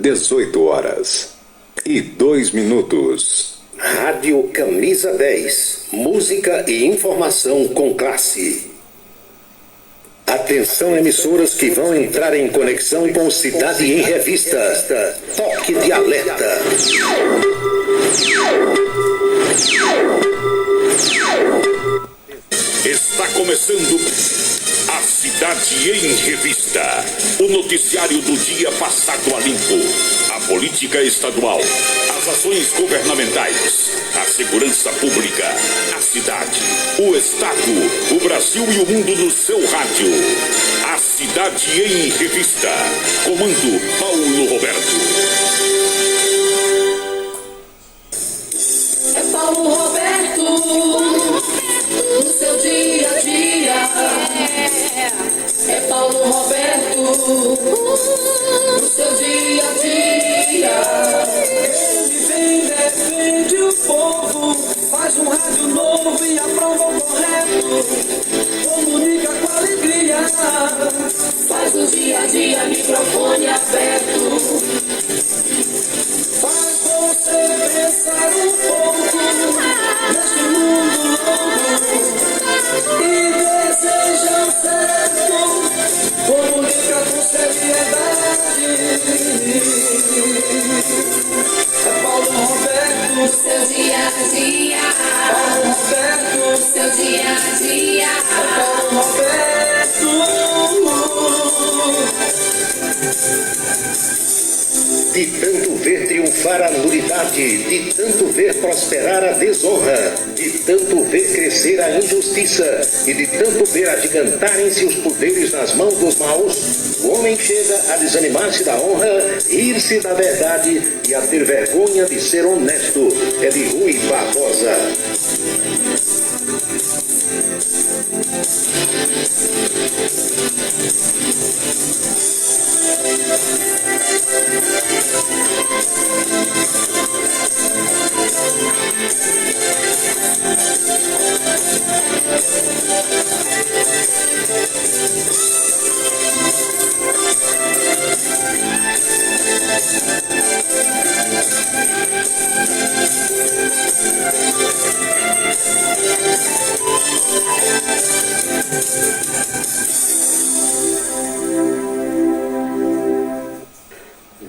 18h02. Rádio Camisa 10. Música e informação com classe. Atenção, emissoras que vão entrar em conexão com Cidade em Revista. Toque de alerta. Está começando a Cidade em Revista, o noticiário do dia passado a limpo, a política estadual, as ações governamentais, a segurança pública, a cidade, o estado, o Brasil e o mundo no seu rádio. A Cidade em Revista, comando Paulo Roberto. É Paulo Roberto, no seu dia a dia. É Paulo Roberto, no seu dia a dia. Ele vem, defende o povo, faz um rádio novo e aprova o correto. Comunica com alegria, faz o dia a dia, microfone aberto. Faz você pensar um pouco neste mundo louco e deseja o certo. Comunica com seriedade. É Paulo Roberto, seu dia a dia. Paulo Roberto, seu dia a dia. É Paulo Roberto. De tanto ver triunfar a nulidade, de tanto ver prosperar a desonra, de tanto ver crescer a injustiça e de tanto ver agigantarem-se os poderes nas mãos dos maus, o homem chega a desanimar-se da honra, rir-se da verdade e a ter vergonha de ser honesto. É de Rui Barbosa.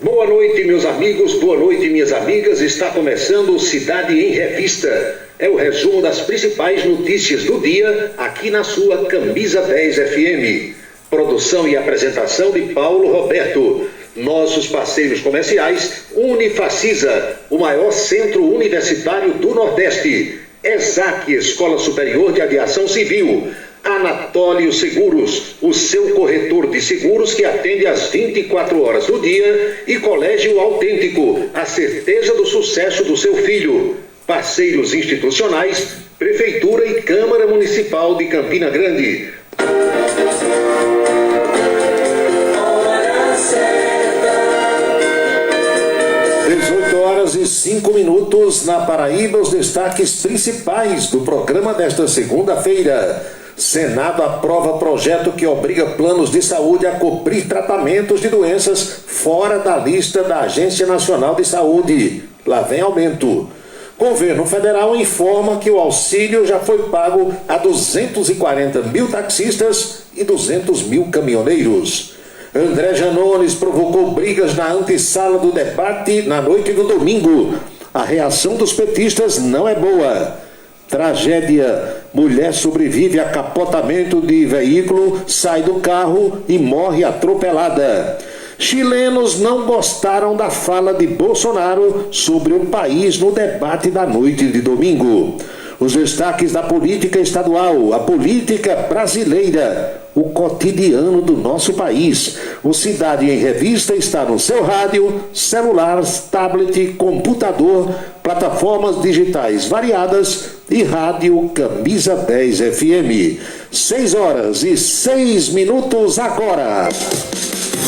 Boa noite, meus amigos, boa noite, minhas amigas. Está começando o Cidade em Revista. É o resumo das principais notícias do dia aqui na sua Camisa 10 FM. Produção e apresentação de Paulo Roberto. Nossos parceiros comerciais: Unifacisa, o maior centro universitário do Nordeste. ESAC, Escola Superior de Aviação Civil. Anatólio Seguros, o seu corretor de seguros que atende às 24 horas do dia, e Colégio Autêntico, a certeza do sucesso do seu filho. Parceiros institucionais: Prefeitura e Câmara Municipal de Campina Grande. 18h05 na Paraíba. Os destaques principais do programa desta segunda-feira. Senado aprova projeto que obriga planos de saúde a cobrir tratamentos de doenças fora da lista da Agência Nacional de Saúde. Lá vem aumento. Governo federal informa que o auxílio já foi pago a 240 mil taxistas e 200 mil caminhoneiros. André Janones provocou brigas na antessala do debate na noite do domingo. A reação dos petistas não é boa. Tragédia: mulher sobrevive a capotamento de veículo, sai do carro e morre atropelada. Chilenos não gostaram da fala de Bolsonaro sobre o país no debate da noite de domingo. Os destaques da política estadual, a política brasileira, o cotidiano do nosso país. O Cidade em Revista está no seu rádio, celular, tablet, computador, plataformas digitais variadas e rádio Camisa 10 FM. 6h06 agora.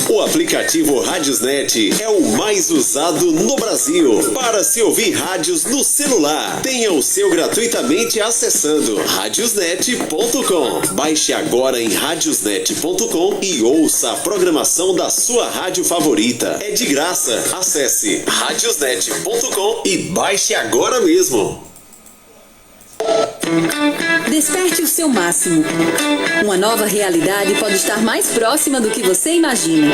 O aplicativo Rádiosnet é o mais usado no Brasil para se ouvir rádios no celular. Tenha o seu gratuitamente acessando radiosnet.com. Baixe agora em radiosnet.com e ouça a programação da sua rádio favorita. É de graça. Acesse radiosnet.com e baixe agora mesmo. Desperte o seu máximo. Uma nova realidade pode estar mais próxima do que você imagina.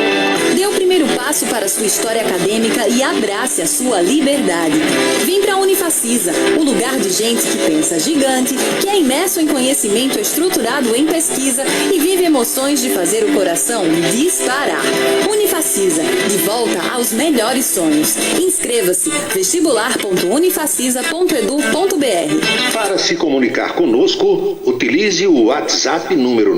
Dê o primeiro passo para a sua história acadêmica e abrace a sua liberdade. Vem para a Unifacisa, o lugar de gente que pensa gigante, que é imerso em conhecimento estruturado em pesquisa e vive emoções de fazer o coração disparar. Unifacisa, de volta aos melhores sonhos. Inscreva-se vestibular.unifacisa.edu.br. Para se comunicar conosco, utilize o WhatsApp número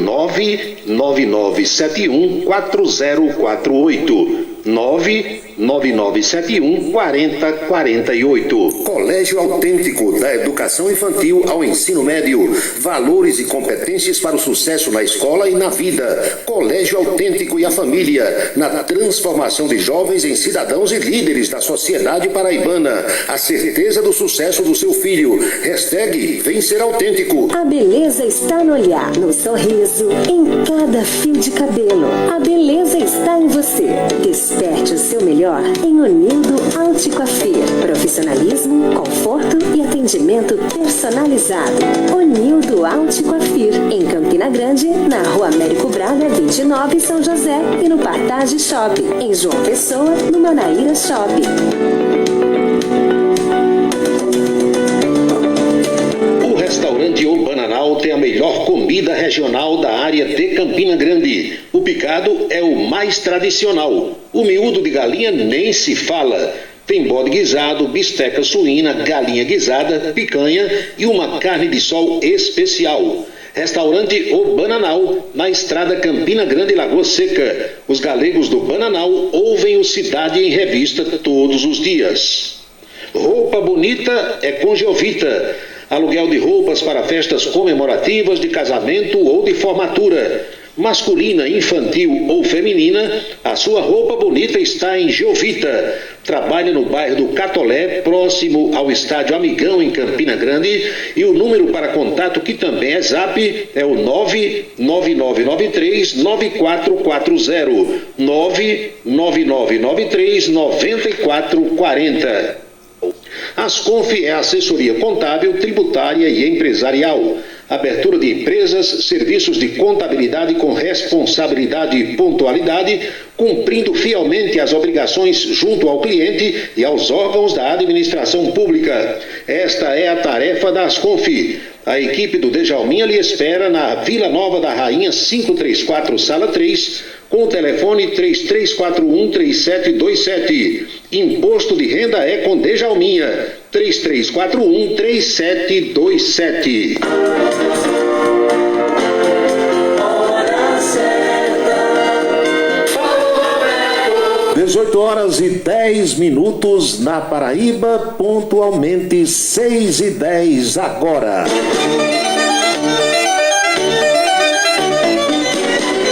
999714048. 999714048. Colégio Autêntico, da educação infantil ao ensino médio. Valores e competências para o sucesso na escola e na vida. Colégio Autêntico e a família, na transformação de jovens em cidadãos e líderes da sociedade paraibana. A certeza do sucesso do seu filho. Hashtag Vem Ser Autêntico. A beleza está no olhar, no sorriso, em cada fio de cabelo. A beleza está em você. Desperte o seu melhor em Onildo Alticoafir. Profissionalismo, conforto e atendimento personalizado. Onildo Alticoafir, em Campina Grande, na Rua Américo Braga, 29, São José, e no Partage Shopping, em João Pessoa, no Manaíra Shopping. O restaurante O Bananal tem a melhor comida regional da área de Campina Grande. O picado é o mais tradicional. O miúdo de galinha nem se fala. Tem bode guisado, bisteca suína, galinha guisada, picanha e uma carne de sol especial. Restaurante O Bananal, na estrada Campina Grande, Lagoa Seca. Os galegos do Bananal ouvem o Cidade em Revista todos os dias. Roupa bonita é com Geovita. Aluguel de roupas para festas comemorativas de casamento ou de formatura. Masculina, infantil ou feminina, a sua roupa bonita está em Geovita. Trabalha no bairro do Catolé, próximo ao estádio Amigão, em Campina Grande. E o número para contato, que também é Zap, é o 99993-9440. 99993-9440. Asconf é assessoria contábil, tributária e empresarial. Abertura de empresas, serviços de contabilidade com responsabilidade e pontualidade, cumprindo fielmente as obrigações junto ao cliente e aos órgãos da administração pública. Esta é a tarefa da Asconf. A equipe do Djalminha lhe espera na Vila Nova da Rainha 534, Sala 3, com o telefone 3341-3727. Imposto de renda é com Djalminha, 3341-3727. 18h10 na Paraíba, pontualmente 6h10 agora.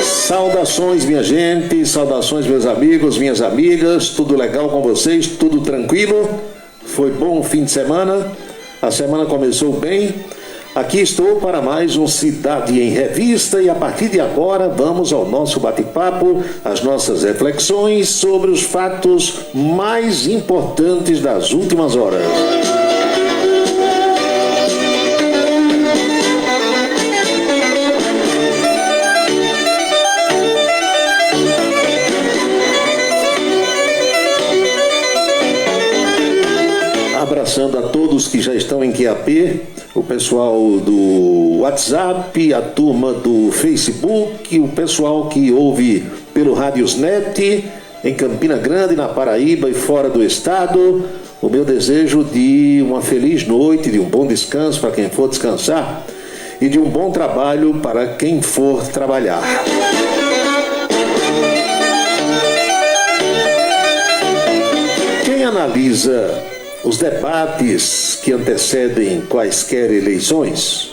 Saudações, minha gente, saudações, meus amigos, minhas amigas, tudo legal com vocês, tudo tranquilo? Foi bom o fim de semana? A semana começou bem? Aqui estou para mais um Cidade em Revista e a partir de agora vamos ao nosso bate-papo, as nossas reflexões sobre os fatos mais importantes das últimas horas. Abraçando a todos que já estão em QAP, o pessoal do WhatsApp, a turma do Facebook, o pessoal que ouve pelo Rádiosnet, em Campina Grande, na Paraíba e fora do estado. O meu desejo de uma feliz noite, de um bom descanso para quem for descansar e de um bom trabalho para quem for trabalhar. Quem analisa os debates que antecedem quaisquer eleições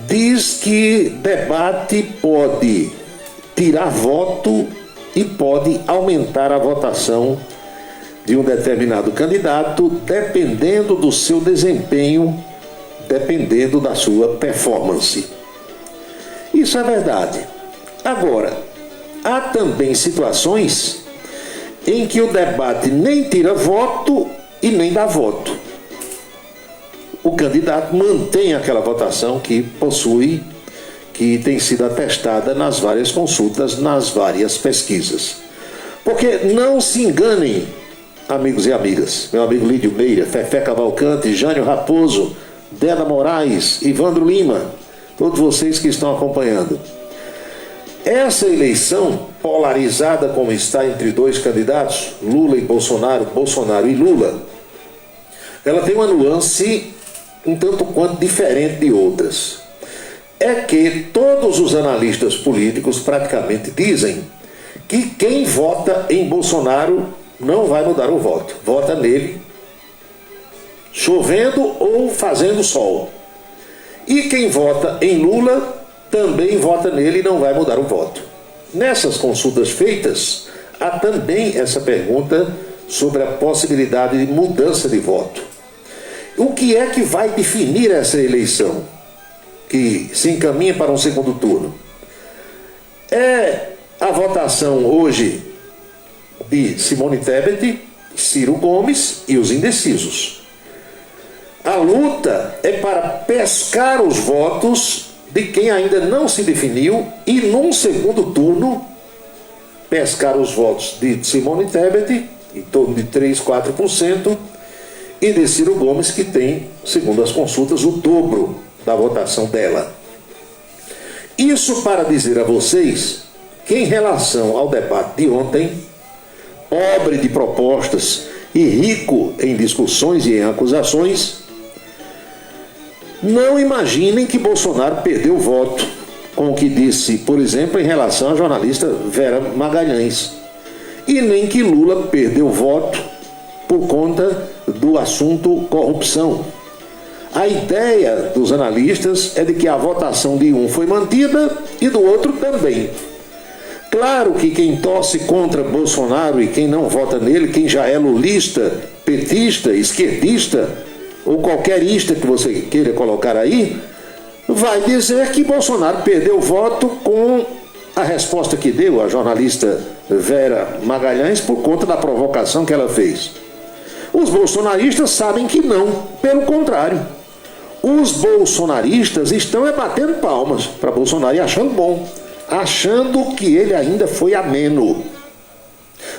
diz que debate pode tirar voto e pode aumentar a votação de um determinado candidato dependendo do seu desempenho, dependendo da sua performance. Isso é verdade. Agora, há também situações em que o debate nem tira voto e nem dá voto. O candidato mantém aquela votação que possui, que tem sido atestada nas várias consultas, nas várias pesquisas. Porque não se enganem, amigos e amigas, meu amigo Lídio Meira, Fefé Cavalcante, Jânio Raposo, Deda Moraes, Ivandro Lima, todos vocês que estão acompanhando. Essa eleição polarizada como está entre dois candidatos, Lula e Bolsonaro, Bolsonaro e Lula, ela tem uma nuance um tanto quanto diferente de outras. É que todos os analistas políticos praticamente dizem que quem vota em Bolsonaro não vai mudar o voto. Vota nele, chovendo ou fazendo sol. E quem vota em Lula também vota nele e não vai mudar o voto. Nessas consultas feitas, há também essa pergunta sobre a possibilidade de mudança de voto. O que é que vai definir essa eleição que se encaminha para um segundo turno? É a votação hoje de Simone Tebet, Ciro Gomes e os indecisos. A luta é para pescar os votos de quem ainda não se definiu e, num segundo turno, pescar os votos de Simone Tebet, em torno de 3, 4%, e de Ciro Gomes, que tem, segundo as consultas, o dobro da votação dela. Isso para dizer a vocês que, em relação ao debate de ontem, pobre de propostas e rico em discussões e em acusações, não imaginem que Bolsonaro perdeu voto, com o que disse, por exemplo, em relação à jornalista Vera Magalhães, e nem que Lula perdeu voto por conta do assunto corrupção. A ideia dos analistas é de que a votação de um foi mantida e do outro também. Claro que quem torce contra Bolsonaro e quem não vota nele, quem já é lulista, petista, esquerdista ou qualquer ista que você queira colocar aí, vai dizer que Bolsonaro perdeu voto com a resposta que deu a jornalista Vera Magalhães por conta da provocação que ela fez. Os bolsonaristas sabem que não, pelo contrário. Os bolsonaristas estão batendo palmas para Bolsonaro e achando bom, achando que ele ainda foi ameno.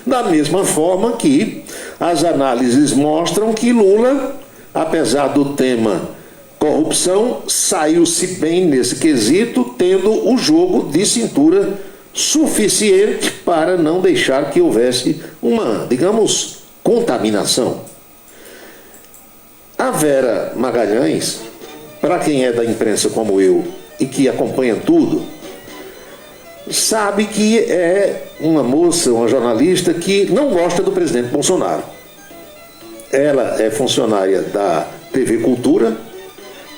Da mesma forma que as análises mostram que Lula, apesar do tema corrupção, saiu-se bem nesse quesito, tendo o jogo de cintura suficiente para não deixar que houvesse uma, digamos, contaminação. A Vera Magalhães, para quem é da imprensa como eu e que acompanha tudo, sabe que é uma moça, uma jornalista que não gosta do presidente Bolsonaro. Ela é funcionária da TV Cultura,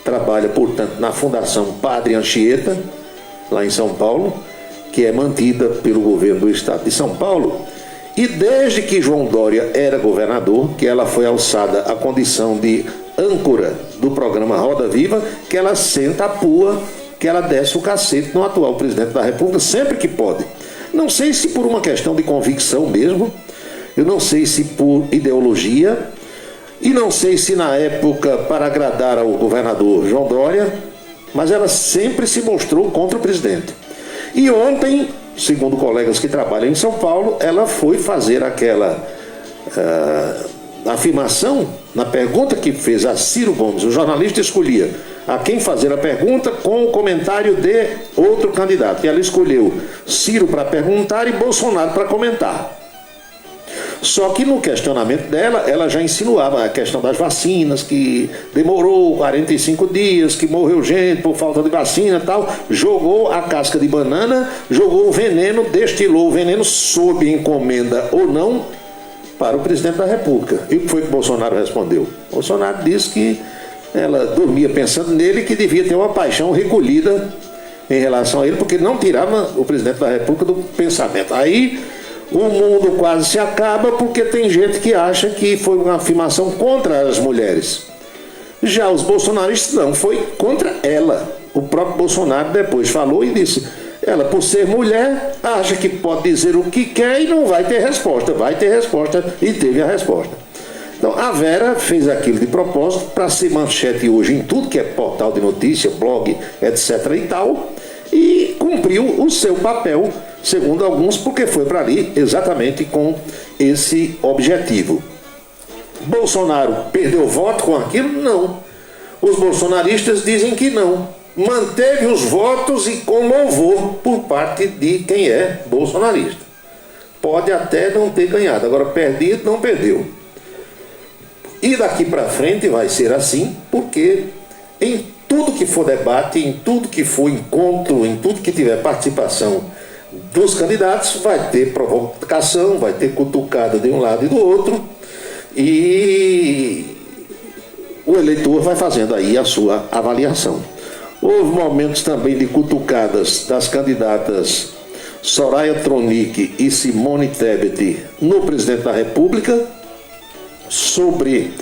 trabalha, portanto, na Fundação Padre Anchieta, lá em São Paulo, que é mantida pelo governo do estado de São Paulo, e desde que João Dória era governador, que ela foi alçada à condição de âncora do programa Roda Viva, que ela senta a pua, que ela desce o cacete no atual presidente da República sempre que pode. Não sei se por uma questão de convicção mesmo, eu não sei se por ideologia, e não sei se na época para agradar ao governador João Dória, mas ela sempre se mostrou contra o presidente. E ontem, segundo colegas que trabalham em São Paulo, ela foi fazer aquela afirmação na pergunta que fez a Ciro Gomes. O jornalista escolhia a quem fazer a pergunta com o comentário de outro candidato. E ela escolheu Ciro para perguntar e Bolsonaro para comentar. Só que no questionamento dela, ela já insinuava a questão das vacinas, que demorou 45 dias, que morreu gente por falta de vacina e tal. Jogou a casca de banana, jogou o veneno, destilou o veneno sob encomenda ou não para o presidente da República. E o que foi que Bolsonaro respondeu? Bolsonaro disse que ela dormia pensando nele, que devia ter uma paixão recolhida em relação a ele, porque não tirava o presidente da República do pensamento. Aí o mundo quase se acaba porque tem gente que acha que foi uma afirmação contra as mulheres. Já os bolsonaristas não, foi contra ela. O próprio Bolsonaro depois falou e disse, ela por ser mulher acha que pode dizer o que quer e não vai ter resposta. Vai ter resposta e teve a resposta. Então a Vera fez aquilo de propósito para ser manchete hoje em tudo que é portal de notícia, blog, etc. e tal, e cumpriu o seu papel, segundo alguns, porque foi para ali exatamente com esse objetivo. Bolsonaro perdeu voto com aquilo? Não. Os bolsonaristas dizem que não. Manteve os votos e com louvor por parte de quem é bolsonarista. Pode até não ter ganhado, agora perdido não perdeu. E daqui para frente vai ser assim, porque em tudo que for debate, em tudo que for encontro, em tudo que tiver participação dos candidatos, vai ter provocação, vai ter cutucada de um lado e do outro, e o eleitor vai fazendo aí a sua avaliação. Houve momentos também de cutucadas das candidatas Soraya Tronic e Simone Tebet no presidente da República. Sobre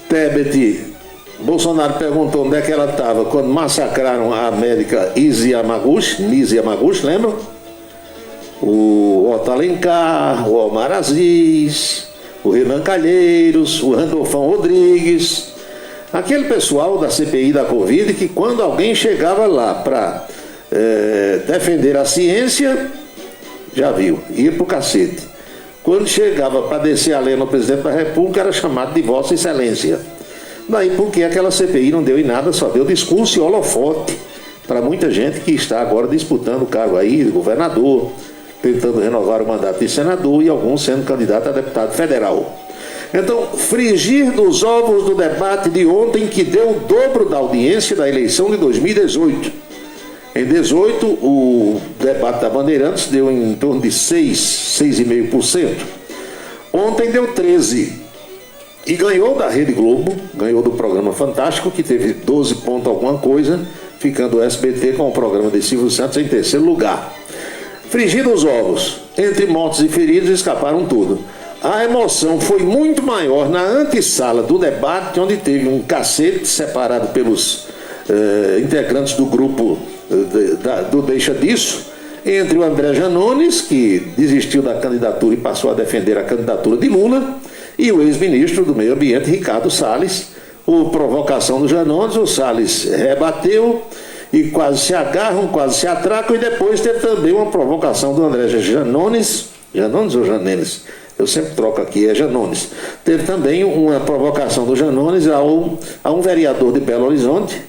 Tebet, Bolsonaro perguntou onde é que ela estava quando massacraram a médica Nise Yamaguchi, lembram? O Otto Alencar, o Omar Aziz, o Renan Calheiros, o Randolfão Rodrigues, aquele pessoal da CPI da Covid que quando alguém chegava lá para defender a ciência, já viu, ia pro cacete. Quando chegava para descer a lei no presidente da República, era chamado de Vossa Excelência. Daí porque aquela CPI não deu em nada, só deu discurso e holofote para muita gente que está agora disputando o cargo aí de governador, tentando renovar o mandato de senador e alguns sendo candidato a deputado federal. Então, frigir dos ovos do debate de ontem, que deu o dobro da audiência da eleição de 2018. Em 2018, o debate da Bandeirantes deu em torno de 6,5%. Ontem deu 13%. E ganhou da Rede Globo, ganhou do programa Fantástico, que teve 12 pontos alguma coisa, ficando o SBT com o programa de Silvio Santos em terceiro lugar. Frigindo os ovos, entre mortos e feridos escaparam tudo. A emoção foi muito maior na antessala do debate, onde teve um cacete separado pelos integrantes do grupo do Deixa Disso, entre o André Janones, que desistiu da candidatura e passou a defender a candidatura de Lula, e o ex-ministro do Meio Ambiente, Ricardo Salles. Por provocação do Janones, o Salles rebateu e quase se agarram, quase se atracam, e depois teve também uma provocação do André Janones ou Janenes? Eu sempre troco aqui, é Janones. Teve também uma provocação do Janones a um vereador de Belo Horizonte,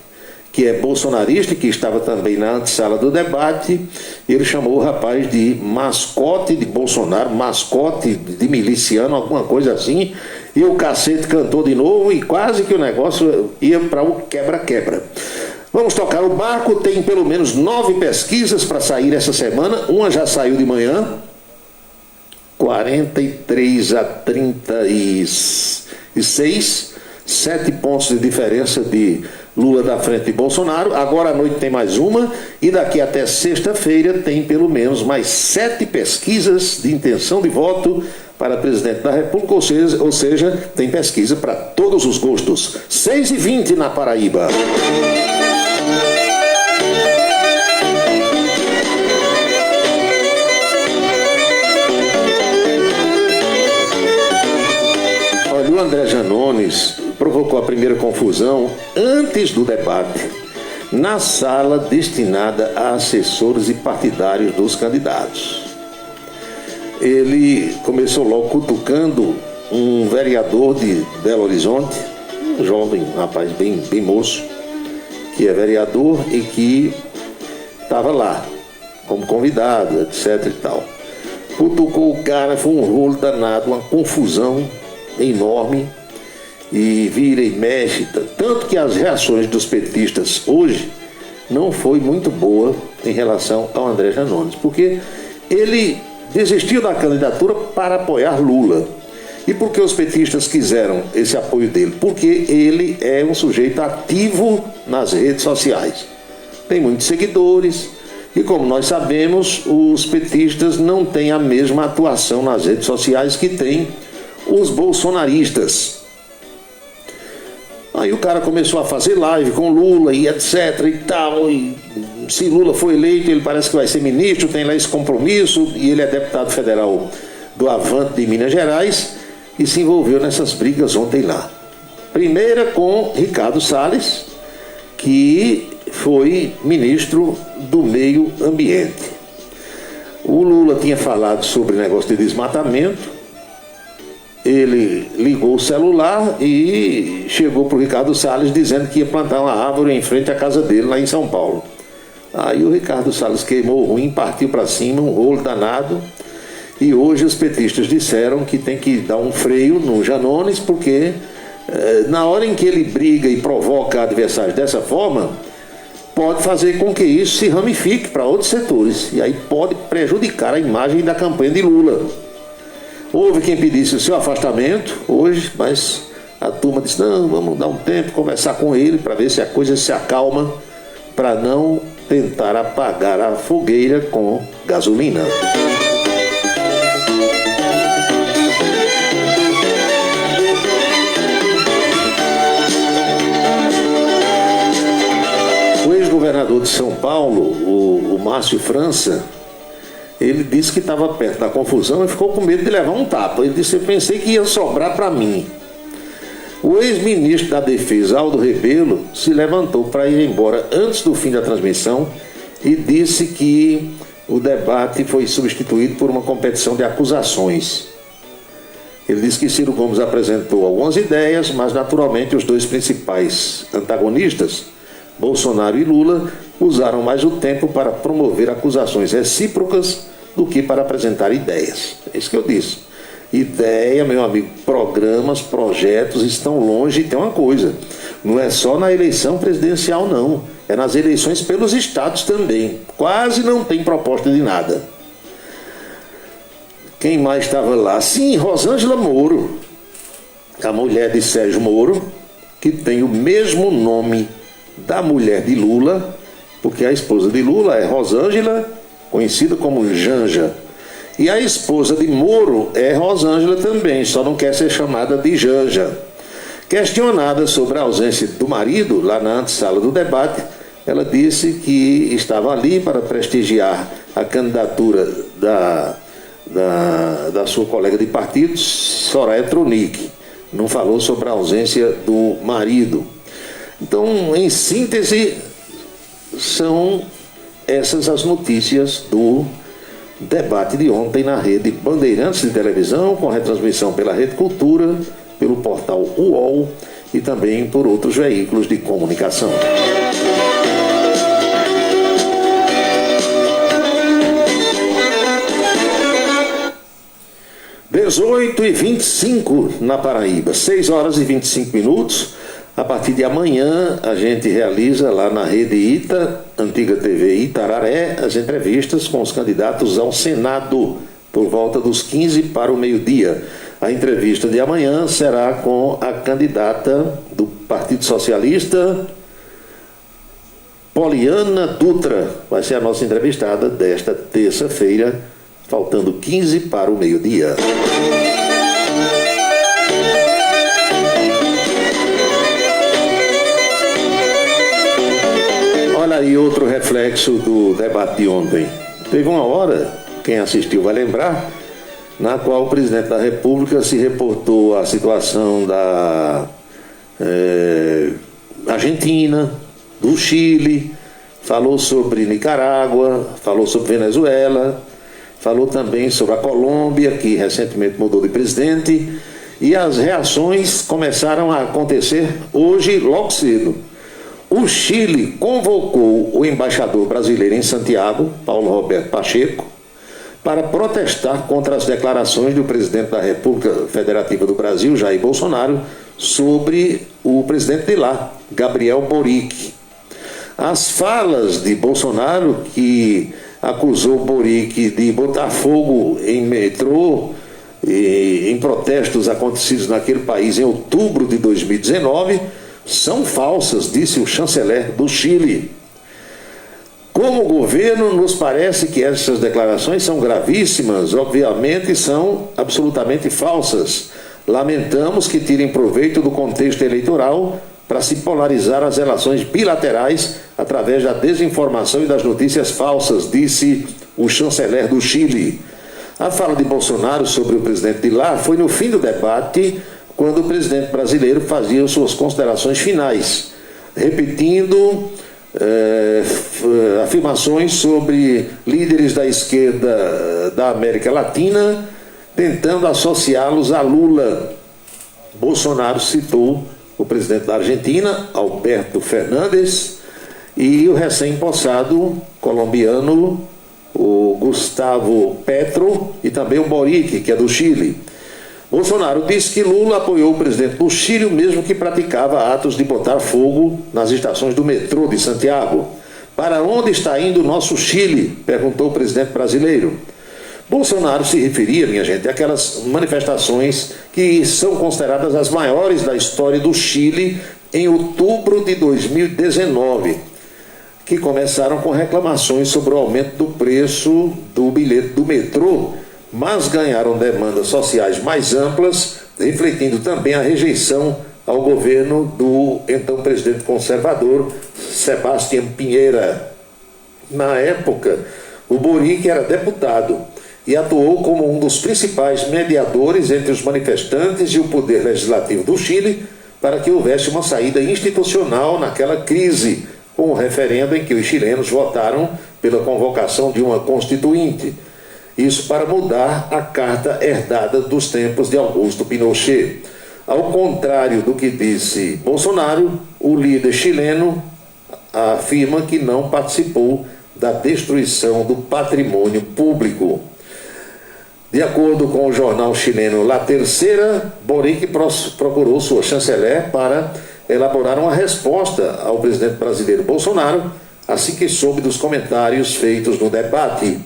que é bolsonarista, que estava também na antessala do debate. Ele chamou o rapaz de mascote de Bolsonaro, mascote de miliciano, alguma coisa assim, e o cacete cantou de novo e quase que o negócio ia para o quebra-quebra. Vamos tocar o barco, tem pelo menos 9 pesquisas para sair essa semana, uma já saiu de manhã, 43 a 36, 7 pontos de diferença de Lula da frente de Bolsonaro. Agora à noite tem mais uma, e daqui até sexta-feira tem pelo menos mais 7 pesquisas de intenção de voto para presidente da República, ou seja, tem pesquisa para todos os gostos. 6h20 na Paraíba. Olha, o André Janones provocou a primeira confusão antes do debate, na sala destinada a assessores e partidários dos candidatos. Ele começou logo cutucando um vereador de Belo Horizonte, um jovem, um rapaz bem moço, que é vereador e que estava lá como convidado, etc e tal. Cutucou o cara, foi um rolo danado, uma confusão enorme, e vira e mexe, tanto que as reações dos petistas hoje não foi muito boa em relação ao André Janones, porque ele desistiu da candidatura para apoiar Lula. E por que os petistas quiseram esse apoio dele? Porque ele é um sujeito ativo nas redes sociais, tem muitos seguidores, E como nós sabemos, os petistas não têm a mesma atuação nas redes sociais que têm os bolsonaristas. Aí o cara começou a fazer live com Lula e etc e tal, e se Lula for eleito, ele parece que vai ser ministro, tem lá esse compromisso, e ele é deputado federal do Avante de Minas Gerais, e se envolveu nessas brigas ontem lá. Primeira com Ricardo Salles, que foi ministro do Meio Ambiente. O Lula tinha falado sobre negócio de desmatamento, ele ligou o celular e chegou para o Ricardo Salles dizendo que ia plantar uma árvore em frente à casa dele, lá em São Paulo. Aí o Ricardo Salles queimou o ruim, partiu para cima, um rolo danado, e hoje os petistas disseram que tem que dar um freio no Janones, porque na hora em que ele briga e provoca adversários dessa forma, pode fazer com que isso se ramifique para outros setores, e aí pode prejudicar a imagem da campanha de Lula. Houve quem pedisse o seu afastamento hoje, mas a turma disse, não, vamos dar um tempo, conversar com ele para ver se a coisa se acalma, para não tentar apagar a fogueira com gasolina. O ex-governador de São Paulo, o Márcio França, ele disse que estava perto da confusão e ficou com medo de levar um tapa. Ele disse, eu pensei que ia sobrar para mim. O ex-ministro da Defesa, Aldo Rebelo, se levantou para ir embora antes do fim da transmissão e disse que o debate foi substituído por uma competição de acusações. Ele disse que Ciro Gomes apresentou algumas ideias, mas naturalmente os dois principais antagonistas, Bolsonaro e Lula, usaram mais o tempo para promover acusações recíprocas do que para apresentar ideias. É isso que eu disse. Ideia, meu amigo, programas, projetos estão longe. E tem uma coisa, não é só na eleição presidencial não, é nas eleições pelos estados também. Quase não tem proposta de nada. Quem mais estava lá? Sim, Rosângela Moro, a mulher de Sérgio Moro, que tem o mesmo nome da mulher de Lula, porque a esposa de Lula é Rosângela, conhecida como Janja. E a esposa de Moro é Rosângela também, só não quer ser chamada de Janja. Questionada sobre a ausência do marido, lá na antessala do debate, ela disse que estava ali para prestigiar a candidatura da sua colega de partido, Soraya Tronic. Não falou sobre a ausência do marido. Então, em síntese, são essas as notícias do debate de ontem na rede Bandeirantes de televisão, com retransmissão pela Rede Cultura, pelo portal UOL e também por outros veículos de comunicação. Dezoito e 25 na Paraíba, 6 horas e 25 minutos. A partir de amanhã, a gente realiza lá na Rede Ita, antiga TV Itararé, as entrevistas com os candidatos ao Senado, por volta dos 15 para o meio-dia. A entrevista de amanhã será com a candidata do Partido Socialista, Poliana Dutra. Vai ser a nossa entrevistada desta terça-feira, faltando 15 para o meio-dia. Olha aí outro reflexo do debate de ontem. Teve uma hora, quem assistiu vai lembrar, na qual o presidente da República se reportou à situação da Argentina, do Chile, falou sobre Nicarágua, falou sobre Venezuela, falou também sobre a Colômbia, que recentemente mudou de presidente, e as reações começaram a acontecer hoje, logo cedo. O Chile convocou o embaixador brasileiro em Santiago, Paulo Roberto Pacheco, para protestar contra as declarações do presidente da República Federativa do Brasil, Jair Bolsonaro, sobre o presidente de lá, Gabriel Boric. As falas de Bolsonaro, que acusou Boric de botar fogo em metrô em protestos acontecidos naquele país em outubro de 2019, são falsas, disse o chanceler do Chile. Como governo, nos parece que essas declarações são gravíssimas, obviamente são absolutamente falsas. Lamentamos que tirem proveito do contexto eleitoral para se polarizar as relações bilaterais através da desinformação e das notícias falsas, disse o chanceler do Chile. A fala de Bolsonaro sobre o presidente de lá foi no fim do debate, quando o presidente brasileiro fazia suas considerações finais, repetindo afirmações sobre líderes da esquerda da América Latina, tentando associá-los a Lula. Bolsonaro citou o presidente da Argentina, Alberto Fernandes, e o recém-possado colombiano, o Gustavo Petro, e também o Boric, que é do Chile. Bolsonaro disse que Lula apoiou o presidente do Chile, mesmo que praticava atos de botar fogo nas estações do metrô de Santiago. Para onde está indo o nosso Chile? Perguntou o presidente brasileiro. Bolsonaro se referia, minha gente, àquelas manifestações que são consideradas as maiores da história do Chile em outubro de 2019, que começaram com reclamações sobre o aumento do preço do bilhete do metrô, mas ganharam demandas sociais mais amplas, refletindo também a rejeição ao governo do então presidente conservador Sebastián Piñera. Na época, o Boric era deputado e atuou como um dos principais mediadores entre os manifestantes e o poder legislativo do Chile para que houvesse uma saída institucional naquela crise, com o referendo em que os chilenos votaram pela convocação de uma constituinte. Isso para mudar a carta herdada dos tempos de Augusto Pinochet. Ao contrário do que disse Bolsonaro, o líder chileno afirma que não participou da destruição do patrimônio público. De acordo com o jornal chileno La Tercera, Boric procurou sua chanceler para elaborar uma resposta ao presidente brasileiro Bolsonaro, assim que soube dos comentários feitos no debate.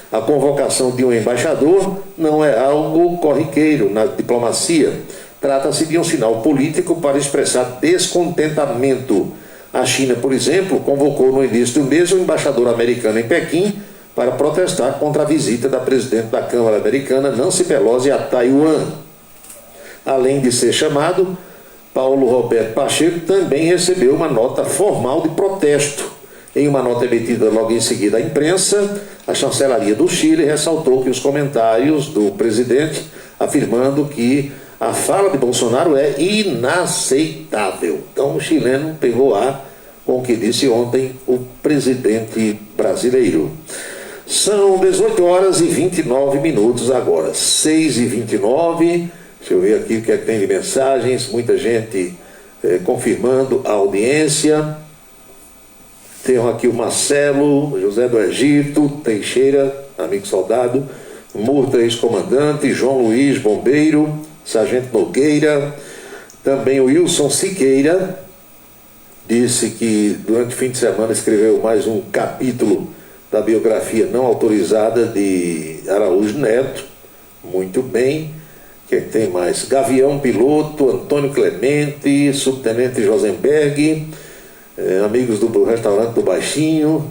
A convocação de um embaixador não é algo corriqueiro na diplomacia. Trata-se de um sinal político para expressar descontentamento. A China, por exemplo, convocou no início do mês um embaixador americano em Pequim para protestar contra a visita da presidente da Câmara Americana, Nancy Pelosi, a Taiwan. Além de ser chamado, Paulo Roberto Pacheco também recebeu uma nota formal de protesto. Em uma nota emitida logo em seguida à imprensa, a chancelaria do Chile ressaltou que os comentários do presidente afirmando que a fala de Bolsonaro é inaceitável. Então o chileno pegou com o que disse ontem o presidente brasileiro. São 18 horas e 29 minutos agora, 6h29. Deixa eu ver aqui o que é que tem de mensagens. Muita gente confirmando a audiência. Tenho aqui o Marcelo, José do Egito, Teixeira, amigo soldado, Murta, ex-comandante, João Luiz, bombeiro, Sargento Nogueira, também o Wilson Siqueira, disse que durante o fim de semana escreveu mais um capítulo da biografia não autorizada de Araújo Neto. Muito bem. Quem tem mais? Gavião Piloto, Antônio Clemente, Subtenente Josenberg, amigos do restaurante do Baixinho,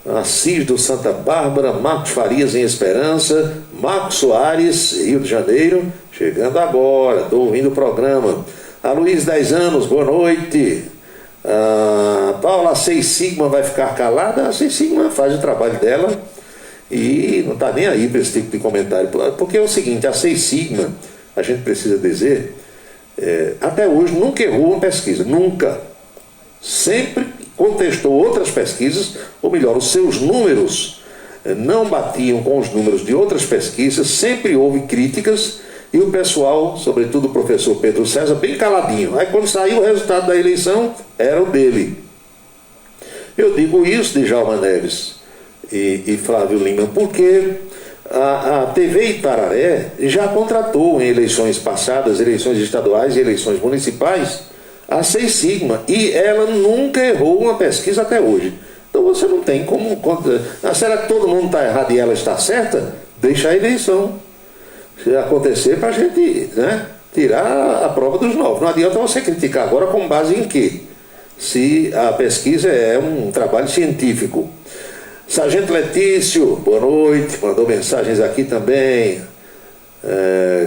Assis do Santa Bárbara, Marcos Farias em Esperança, Marcos Soares, Rio de Janeiro, chegando agora, estou ouvindo o programa. A Luiz, 10 anos, boa noite. Paula, a 6 Sigma vai ficar calada? A 6 Sigma faz o trabalho dela e não está nem aí para esse tipo de comentário, porque é o seguinte, a 6 Sigma, a gente precisa dizer, até hoje nunca errou uma pesquisa, nunca. Sempre contestou outras pesquisas, ou melhor, os seus números não batiam com os números de outras pesquisas, sempre houve críticas, e o pessoal, sobretudo o professor Pedro César, bem caladinho. Aí quando saiu o resultado da eleição, era o dele. Eu digo isso, Djalma Neves e Flávio Lima, porque a TV Itararé já contratou em eleições passadas, eleições estaduais e eleições municipais, a 6 Sigma, e ela nunca errou uma pesquisa até hoje. Então você não tem como... será que todo mundo está errado e ela está certa? Deixa a eleição se acontecer para a gente, tirar a prova dos novos. Não adianta você criticar agora com base em quê? Se a pesquisa é um trabalho científico. Sargento Letício, boa noite, mandou mensagens aqui também.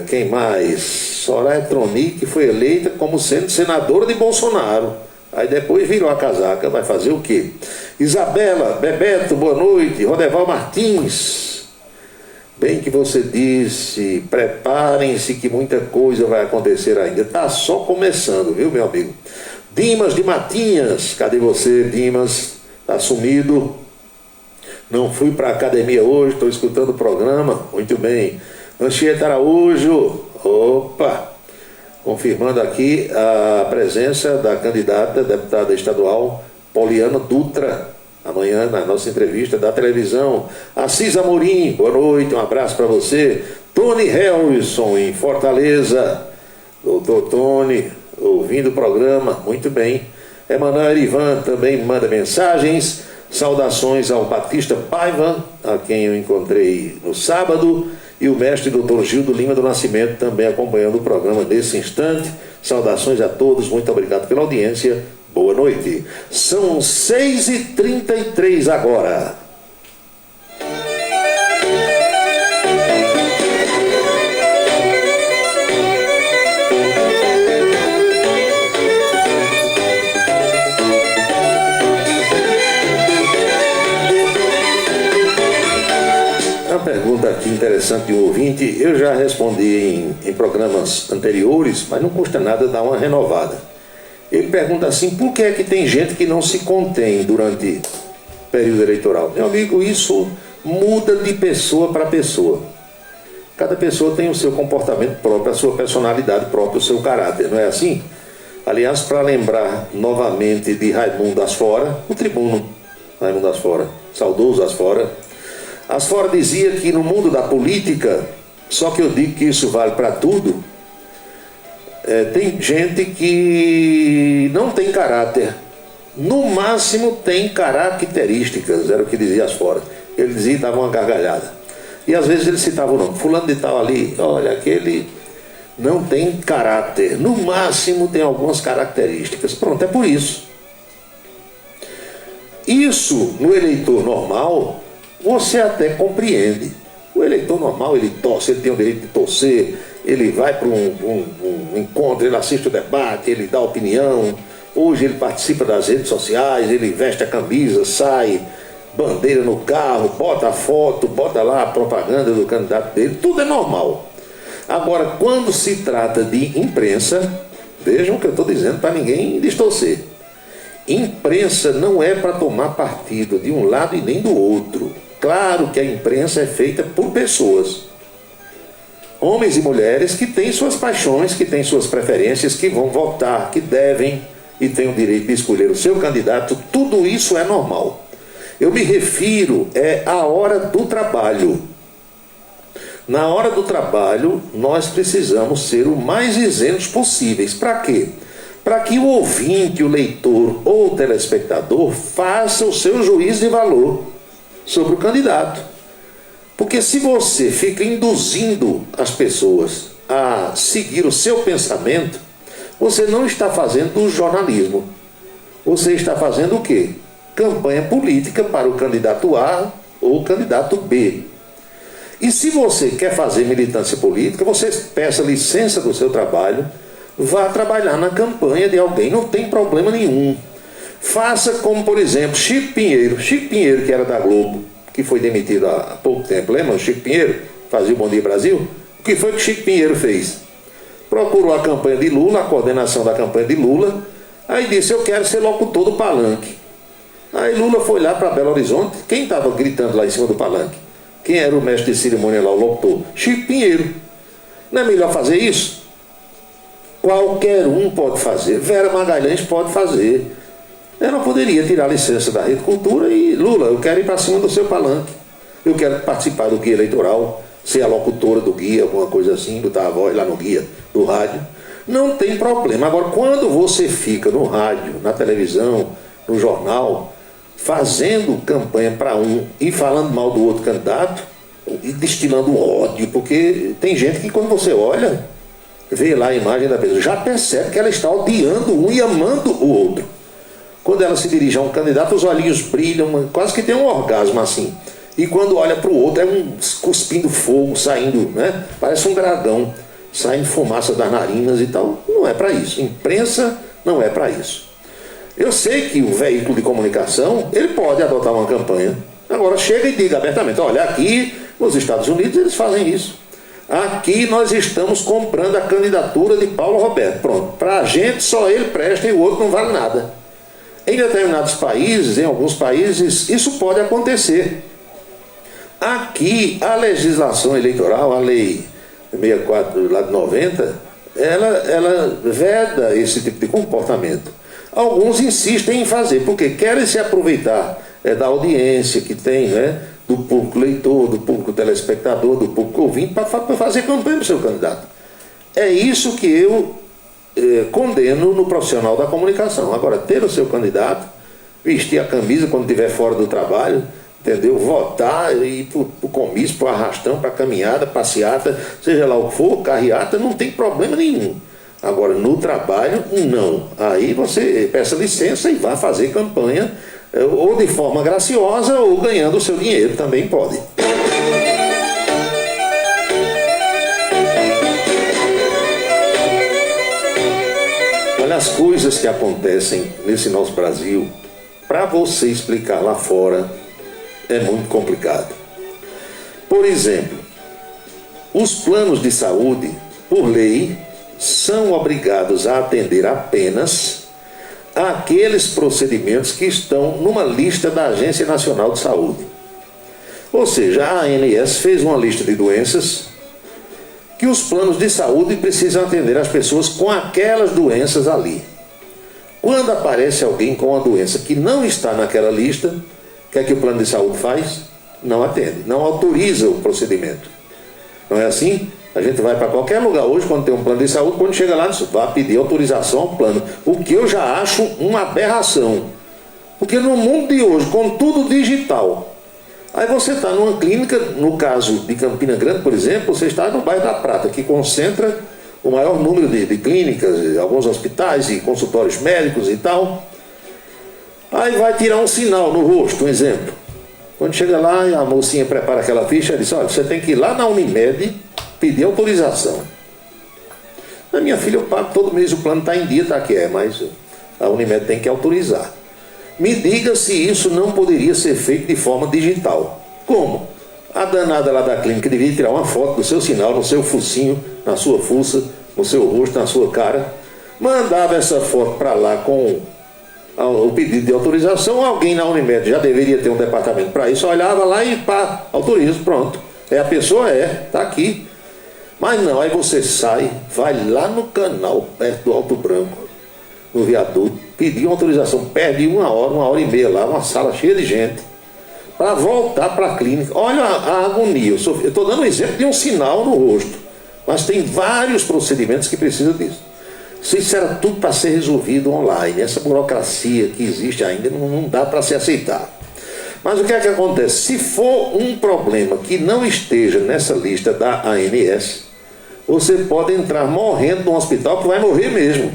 Quem mais? Soraya Tronic foi eleita como sendo senadora de Bolsonaro. Aí depois virou a casaca, vai fazer o quê? Isabela, Bebeto, boa noite. Rodeval Martins, bem que você disse, preparem-se que muita coisa vai acontecer ainda. Tá só começando, viu, meu amigo? Dimas de Matinhas, cadê você, Dimas? Tá sumido. Não fui para a academia hoje, estou escutando o programa. Muito bem. Anchieta Araújo, opa, confirmando aqui a presença da candidata, deputada estadual Poliana Dutra, amanhã na nossa entrevista da televisão. Assis Amorim, boa noite, um abraço para você. Tony Helson, em Fortaleza. Doutor Tony, ouvindo o programa, muito bem. Emanuel Ivan também manda mensagens. Saudações ao Batista Paiva, a quem eu encontrei no sábado, e o mestre Dr. Gildo Lima do Nascimento também acompanhando o programa nesse instante. Saudações a todos, muito obrigado pela audiência, boa noite. São 6h33 agora. Pergunta aqui interessante de um ouvinte, eu já respondi em programas anteriores, mas não custa nada dar uma renovada. Ele pergunta assim, por que é que tem gente que não se contém durante o período eleitoral? Meu amigo, isso muda de pessoa para pessoa. Cada pessoa tem o seu comportamento próprio, a sua personalidade própria, o seu caráter, não é assim? Aliás, para lembrar novamente de Raimundo Asfora, o tribuno Raimundo Asfora, saudoso Asfora, Asfora dizia que no mundo da política, só que eu digo que isso vale para tudo, tem gente que não tem caráter, no máximo tem características, era o que dizia Asfora. Ele dizia e dava uma gargalhada. E às vezes ele citava o nome, fulano de tal ali, olha, aquele não tem caráter, no máximo tem algumas características. Pronto, é por isso. Isso no eleitor normal você até compreende. O eleitor normal, ele torce, ele tem o direito de torcer, ele vai para um encontro, ele assiste o debate, ele dá opinião. Hoje ele participa das redes sociais, ele veste a camisa, sai, bandeira no carro, bota a foto, bota lá a propaganda do candidato dele, tudo é normal. Agora, quando se trata de imprensa, vejam o que eu estou dizendo para ninguém distorcer. Imprensa não é para tomar partido de um lado e nem do outro. Claro que a imprensa é feita por pessoas, homens e mulheres que têm suas paixões, que têm suas preferências, que vão votar, que devem e têm o direito de escolher o seu candidato. Tudo isso é normal. Eu me refiro à hora do trabalho. Na hora do trabalho, nós precisamos ser o mais isentos possíveis. Para quê? Para que o ouvinte, o leitor ou o telespectador faça o seu juízo de valor sobre o candidato. Porque se você fica induzindo as pessoas a seguir o seu pensamento, você não está fazendo jornalismo. Você está fazendo o quê? Campanha política para o candidato A ou o candidato B. E se você quer fazer militância política, você peça licença do seu trabalho, vá trabalhar na campanha de alguém, não tem problema nenhum. Faça como, por exemplo, Chico Pinheiro, que era da Globo, que foi demitido há pouco tempo, lembra? Chico Pinheiro fazia o Bom Dia Brasil. O que foi que Chico Pinheiro fez? Procurou a campanha de Lula, a coordenação da campanha de Lula, aí disse, eu quero ser locutor do palanque. Aí Lula foi lá para Belo Horizonte, quem estava gritando lá em cima do palanque? Quem era o mestre de cerimônia lá, o locutor? Chico Pinheiro. Não é melhor fazer isso? Qualquer um pode fazer, Vera Magalhães pode fazer. Ela poderia tirar a licença da Rede Cultura e, Lula, eu quero ir para cima do seu palanque. Eu quero participar do guia eleitoral, ser a locutora do guia, alguma coisa assim, botar a voz lá no guia do rádio. Não tem problema. Agora, quando você fica no rádio, na televisão, no jornal, fazendo campanha para um e falando mal do outro candidato, e destilando ódio, porque tem gente que quando você olha, vê lá a imagem da pessoa, já percebe que ela está odiando um e amando o outro. quando ela se dirige a um candidato, os olhinhos brilham, quase que tem um orgasmo assim. E quando olha para o outro, é um cuspindo fogo, saindo, né? Parece um dragão, saindo fumaça das narinas e tal. Não é para isso. Imprensa não é para isso. Eu sei que o veículo de comunicação, ele pode adotar uma campanha. Agora chega e diga abertamente, olha, aqui nos Estados Unidos eles fazem isso. Aqui nós estamos comprando a candidatura de Paulo Roberto. Pronto, para a gente só ele presta e o outro não vale nada. Em determinados países, em alguns países, isso pode acontecer. Aqui, a legislação eleitoral, a lei 64 lá de 90, ela veda esse tipo de comportamento. Alguns insistem em fazer, porque querem se aproveitar da audiência que tem, né, do público leitor, do público telespectador, do público ouvinte, para fazer campanha para o seu candidato. É isso que eu condeno no profissional da comunicação. Agora, ter o seu candidato, vestir a camisa quando estiver fora do trabalho, entendeu? Votar, ir para o comício, para o arrastão, para a caminhada, passeata, seja lá o que for, carreata, não tem problema nenhum. Agora, no trabalho, não. Aí você peça licença e vá fazer campanha, ou de forma graciosa, ou ganhando o seu dinheiro, também pode. Olha as coisas que acontecem nesse nosso Brasil, para você explicar lá fora, é muito complicado. Por exemplo, os planos de saúde, por lei, são obrigados a atender apenas àqueles procedimentos que estão numa lista da Agência Nacional de Saúde. Ou seja, a ANS fez uma lista de doenças que os planos de saúde precisam atender as pessoas com aquelas doenças ali. Quando aparece alguém com uma doença que não está naquela lista, o que é que o plano de saúde faz? Não atende, não autoriza o procedimento. Não é assim? A gente vai para qualquer lugar hoje, quando tem um plano de saúde, quando chega lá, vai pedir autorização ao plano. O que eu já acho uma aberração. Porque no mundo de hoje, com tudo digital, aí você está numa clínica, no caso de Campina Grande, por exemplo, você está no bairro da Prata, que concentra o maior número de clínicas, alguns hospitais e consultórios médicos e tal. Aí vai tirar um sinal no rosto, um exemplo. Quando chega lá, a mocinha prepara aquela ficha e diz, olha, você tem que ir lá na Unimed pedir autorização. A minha filha, eu pago todo mês, o plano está em dia, tá que é, mas a Unimed tem que autorizar. Me diga se isso não poderia ser feito de forma digital. Como? A danada lá da clínica devia tirar uma foto do seu sinal, no seu focinho, na sua fuça, no seu rosto, na sua cara. Mandava essa foto para lá com o pedido de autorização. Alguém na Unimed já deveria ter um departamento para isso. Olhava lá e pá, autoriza, pronto. É a pessoa, tá aqui. Mas não, aí você sai, vai lá no canal, perto do Alto Branco, no viaduto, pedir uma autorização, perde uma hora e meia lá, uma sala cheia de gente, para voltar para a clínica. Olha a agonia. Eu estou dando um exemplo de um sinal no rosto, mas tem vários procedimentos que precisam disso. Isso era tudo para ser resolvido online. Essa burocracia que existe ainda não dá para se aceitar. Mas o que é que acontece? Se for um problema que não esteja nessa lista da ANS, você pode entrar morrendo num hospital que vai morrer mesmo,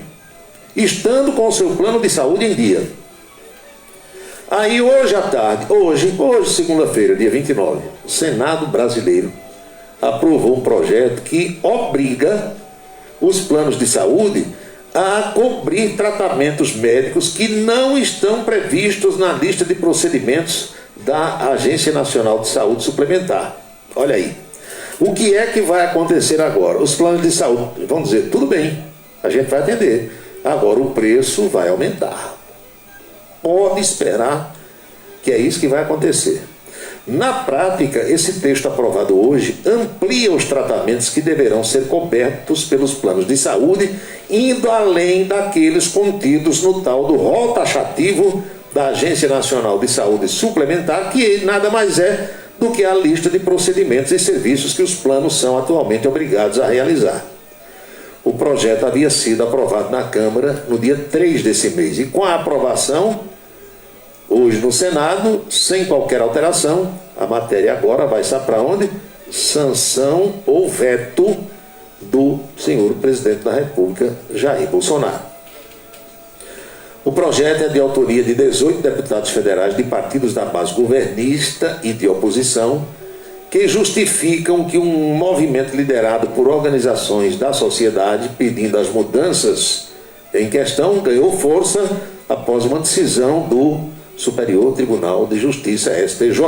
estando com o seu plano de saúde em dia. Aí hoje à tarde, hoje segunda-feira, dia 29, o Senado brasileiro aprovou um projeto que obriga os planos de saúde a cobrir tratamentos médicos que não estão previstos na lista de procedimentos da Agência Nacional de Saúde Suplementar. Olha aí. O que é que vai acontecer agora? Os planos de saúde vão dizer, tudo bem, a gente vai atender. Agora o preço vai aumentar. Pode esperar que é isso que vai acontecer. Na prática, esse texto aprovado hoje amplia os tratamentos que deverão ser cobertos pelos planos de saúde, indo além daqueles contidos no tal do rol taxativo da Agência Nacional de Saúde Suplementar, que nada mais é do que a lista de procedimentos e serviços que os planos são atualmente obrigados a realizar. O projeto havia sido aprovado na Câmara no dia 3 desse mês, e com a aprovação hoje no Senado, sem qualquer alteração, a matéria agora vai estar para onde? Sanção ou veto do senhor presidente da República, Jair Bolsonaro. O projeto é de autoria de 18 deputados federais de partidos da base governista e de oposição, que justificam que um movimento liderado por organizações da sociedade pedindo as mudanças em questão ganhou força após uma decisão do Superior Tribunal de Justiça, STJ.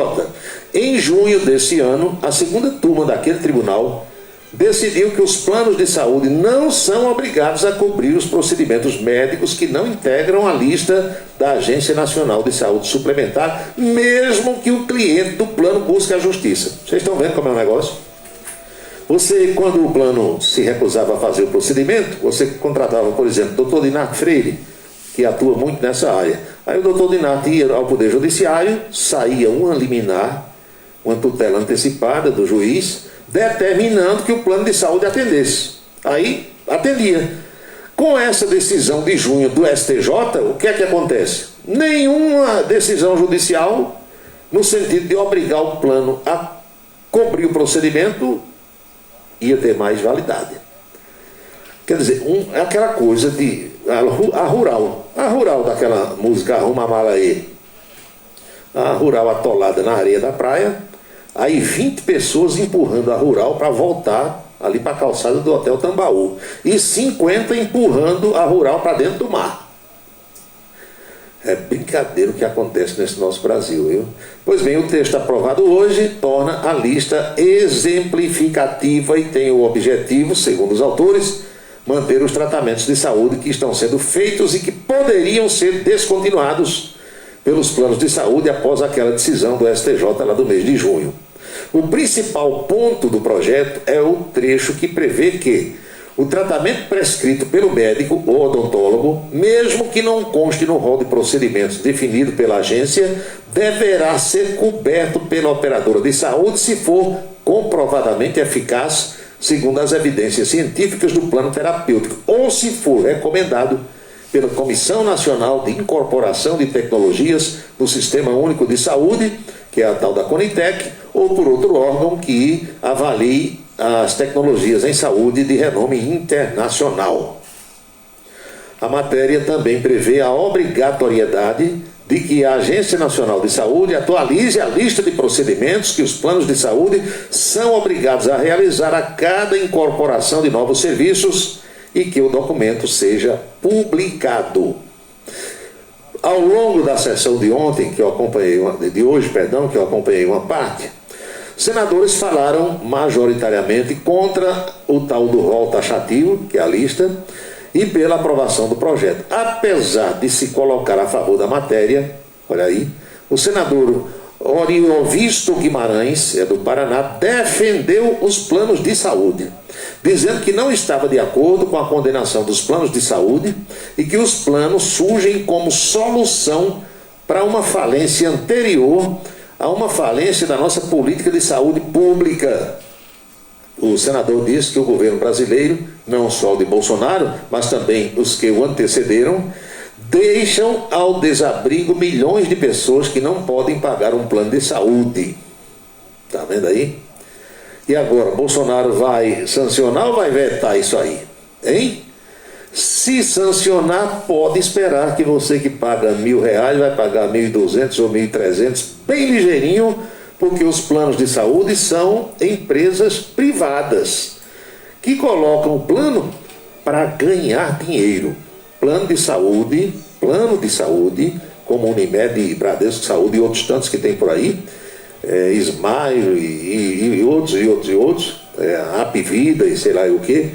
Em junho desse ano, a segunda turma daquele tribunal decidiu que os planos de saúde não são obrigados a cobrir os procedimentos médicos que não integram a lista da Agência Nacional de Saúde Suplementar, mesmo que o cliente do plano busque a justiça. Vocês estão vendo como é o negócio? Você, quando o plano se recusava a fazer o procedimento, você contratava, por exemplo, o Dr. Dinato Freire, que atua muito nessa área. Aí o Dr. Dinato ia ao Poder Judiciário, saía uma liminar, uma tutela antecipada do juiz, determinando que o plano de saúde atendesse. Aí, atendia. Com essa decisão de junho do STJ, o que é que acontece? Nenhuma decisão judicial no sentido de obrigar o plano a cobrir o procedimento ia ter mais validade. Quer dizer, é aquela coisa de... A rural daquela música Arruma a Mala Aí. A rural atolada na areia da praia. Aí 20 pessoas empurrando a rural para voltar ali para a calçada do Hotel Tambaú. E 50 empurrando a rural para dentro do mar. É brincadeira o que acontece nesse nosso Brasil, viu? Pois bem, o texto aprovado hoje torna a lista exemplificativa e tem o objetivo, segundo os autores, manter os tratamentos de saúde que estão sendo feitos e que poderiam ser descontinuados pelos planos de saúde após aquela decisão do STJ lá do mês de junho. O principal ponto do projeto é o trecho que prevê que o tratamento prescrito pelo médico ou odontólogo, mesmo que não conste no rol de procedimentos definido pela agência, deverá ser coberto pela operadora de saúde se for comprovadamente eficaz, segundo as evidências científicas do plano terapêutico, ou se for recomendado pela Comissão Nacional de Incorporação de Tecnologias no Sistema Único de Saúde, que é a tal da Conitec, ou por outro órgão que avalie as tecnologias em saúde de renome internacional. A matéria também prevê a obrigatoriedade de que a Agência Nacional de Saúde atualize a lista de procedimentos que os planos de saúde são obrigados a realizar a cada incorporação de novos serviços e que o documento seja publicado. Ao longo da sessão de ontem, que eu acompanhei, de hoje, que eu acompanhei uma parte, senadores falaram majoritariamente contra o tal do rol taxativo, que é a lista, e pela aprovação do projeto. Apesar de se colocar a favor da matéria, olha aí, o senador Oriovisto Guimarães, do Paraná, defendeu os planos de saúde, dizendo que não estava de acordo com a condenação dos planos de saúde e que os planos surgem como solução para uma falência anterior a uma falência da nossa política de saúde pública. O senador disse que o governo brasileiro, não só o de Bolsonaro, mas também os que o antecederam, deixam ao desabrigo milhões de pessoas que não podem pagar um plano de saúde. Está vendo aí? E agora, Bolsonaro vai sancionar ou vai vetar isso aí? Hein? Se sancionar, pode esperar que você que paga R$1.000 vai pagar 1.200 ou 1.300, bem ligeirinho, porque os planos de saúde são empresas privadas que colocam o plano para ganhar dinheiro. Plano de saúde, como Unimed, Bradesco Saúde e outros tantos que tem por aí, Smile e outros, Apvida e sei lá o que,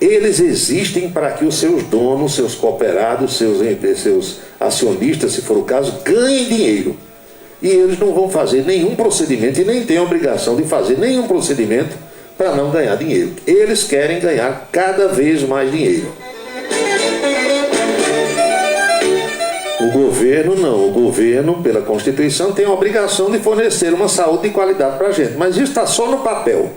eles existem para que os seus donos, seus cooperados, seus acionistas, se for o caso, ganhem dinheiro. E eles não vão fazer nenhum procedimento e nem têm a obrigação de fazer nenhum procedimento para não ganhar dinheiro. Eles querem ganhar cada vez mais dinheiro. O governo não. O governo, pela Constituição, tem a obrigação de fornecer uma saúde de qualidade para a gente. Mas isso está só no papel.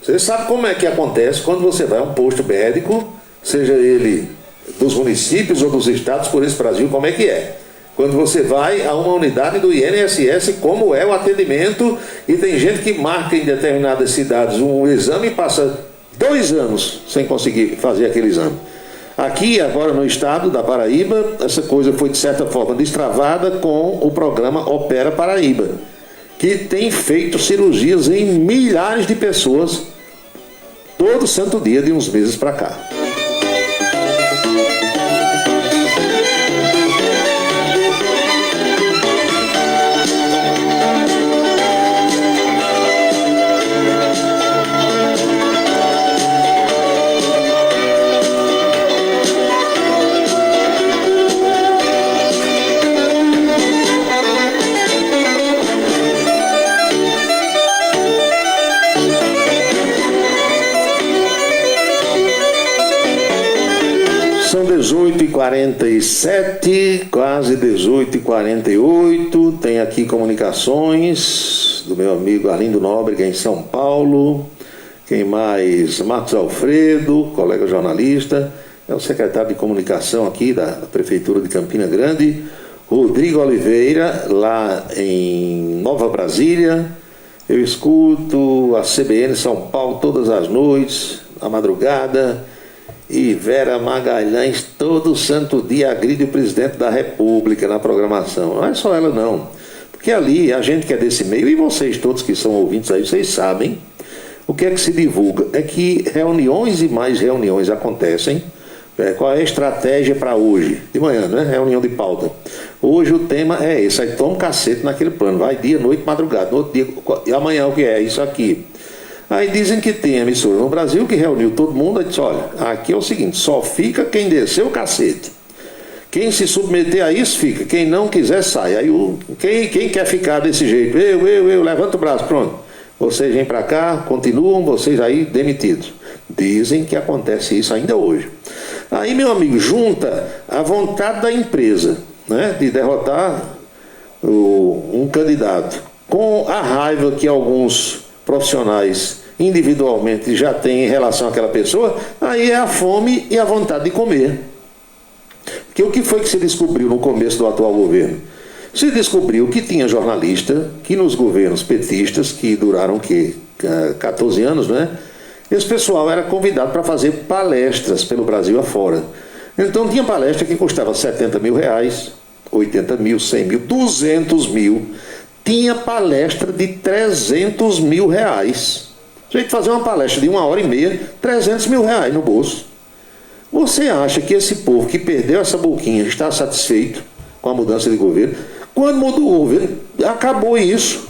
Você sabe como é que acontece quando você vai a um posto médico, seja ele dos municípios ou dos estados por esse Brasil, como é que é? Quando você vai a uma unidade do INSS, como é o atendimento, e tem gente que marca em determinadas cidades um exame e passa 2 anos sem conseguir fazer aquele exame. Aqui, agora no estado da Paraíba, essa coisa foi de certa forma destravada com o programa Opera Paraíba, que tem feito cirurgias em milhares de pessoas todo santo dia de uns meses para cá. São 18h47, quase 18h48. Tem aqui comunicações do meu amigo Arlindo Nóbrega em São Paulo. Quem mais? Marcos Alfredo, colega jornalista, é o secretário de comunicação aqui da Prefeitura de Campina Grande. Rodrigo Oliveira, lá em Nova Brasília. Eu escuto a CBN São Paulo todas as noites, à madrugada. E Vera Magalhães todo santo dia agride o presidente da República na programação. Não é só ela não, porque ali a gente que é desse meio, e vocês todos que são ouvintes aí, vocês sabem o que é que se divulga, é que reuniões e mais reuniões acontecem. Qual é a estratégia para hoje? De manhã, né? Reunião de pauta. Hoje o tema é esse, aí toma um cacete naquele plano, vai dia, noite, madrugada, no outro dia, e amanhã o que é? Isso aqui. Aí dizem que tem emissora no Brasil que reuniu todo mundo e disse, olha, aqui é o seguinte, só fica quem desceu o cacete. Quem se submeter a isso fica, quem não quiser sai. Aí quem quer ficar desse jeito? Eu, levanta o braço, pronto. Vocês vêm para cá, continuam, vocês aí demitidos. Dizem que acontece isso ainda hoje. Aí, meu amigo, junta a vontade da empresa, né, de derrotar um candidato com a raiva que alguns profissionais individualmente já têm em relação àquela pessoa, aí é a fome e a vontade de comer. Porque o que foi que se descobriu no começo do atual governo? Se descobriu que tinha jornalista, que nos governos petistas, que duraram 14 anos, né? Esse pessoal era convidado para fazer palestras pelo Brasil afora. Então tinha palestra que custava R$70 mil, 80 mil, 100 mil, 200 mil. Tinha palestra de R$300 mil. A gente fazer uma palestra de 1h30, R$300 mil no bolso. Você acha que esse povo que perdeu essa boquinha está satisfeito com a mudança de governo? Quando mudou o governo, acabou isso.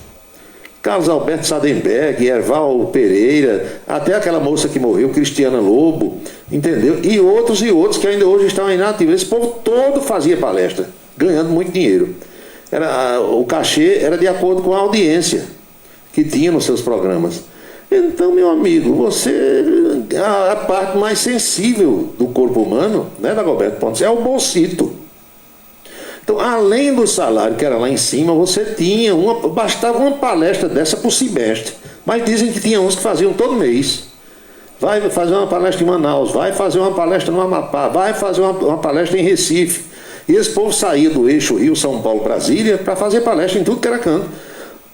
Carlos Alberto Sadenberg, Erval Pereira, até aquela moça que morreu, Cristiana Lobo, entendeu? E outros que ainda hoje estão inativos. Esse povo todo fazia palestra, ganhando muito dinheiro. O cachê era de acordo com a audiência que tinha nos seus programas. Então, meu amigo, a parte mais sensível do corpo humano, né, Dagoberto Pontes, é o bolsito. Então, além do salário que era lá em cima, você tinha bastava uma palestra dessa por semestre. Mas dizem que tinha uns que faziam todo mês. Vai fazer uma palestra em Manaus, vai fazer uma palestra no Amapá, vai fazer uma palestra em Recife. E esse povo saía do eixo Rio, São Paulo, Brasília para fazer palestra em tudo que era canto.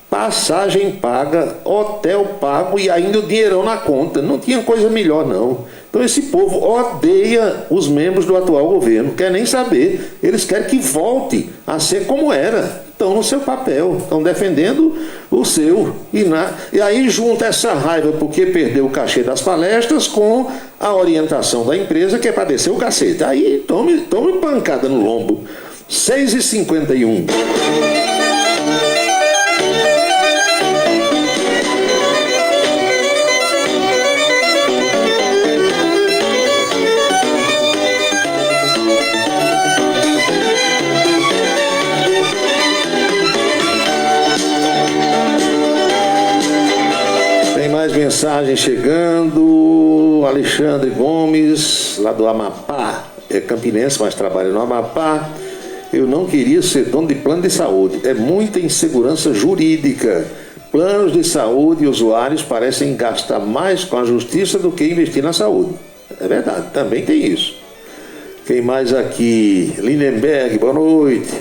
Passagem paga, hotel pago e ainda o dinheirão na conta. Não tinha coisa melhor, não. Então esse povo odeia os membros do atual governo, não quer nem saber. Eles querem que volte a ser como era. Estão no seu papel, estão defendendo o seu. E aí junta essa raiva porque perdeu o cachê das palestras com a orientação da empresa que é para descer o cacete. Aí tome pancada no lombo. 6h51. Mais mensagem chegando. Alexandre Gomes, lá do Amapá, é campinense, mas trabalha no Amapá. Eu não queria ser dono de plano de saúde, é muita insegurança jurídica. Planos de saúde e usuários parecem gastar mais com a justiça do que investir na saúde. É verdade, também tem isso. Quem mais aqui? Lindenberg, boa noite.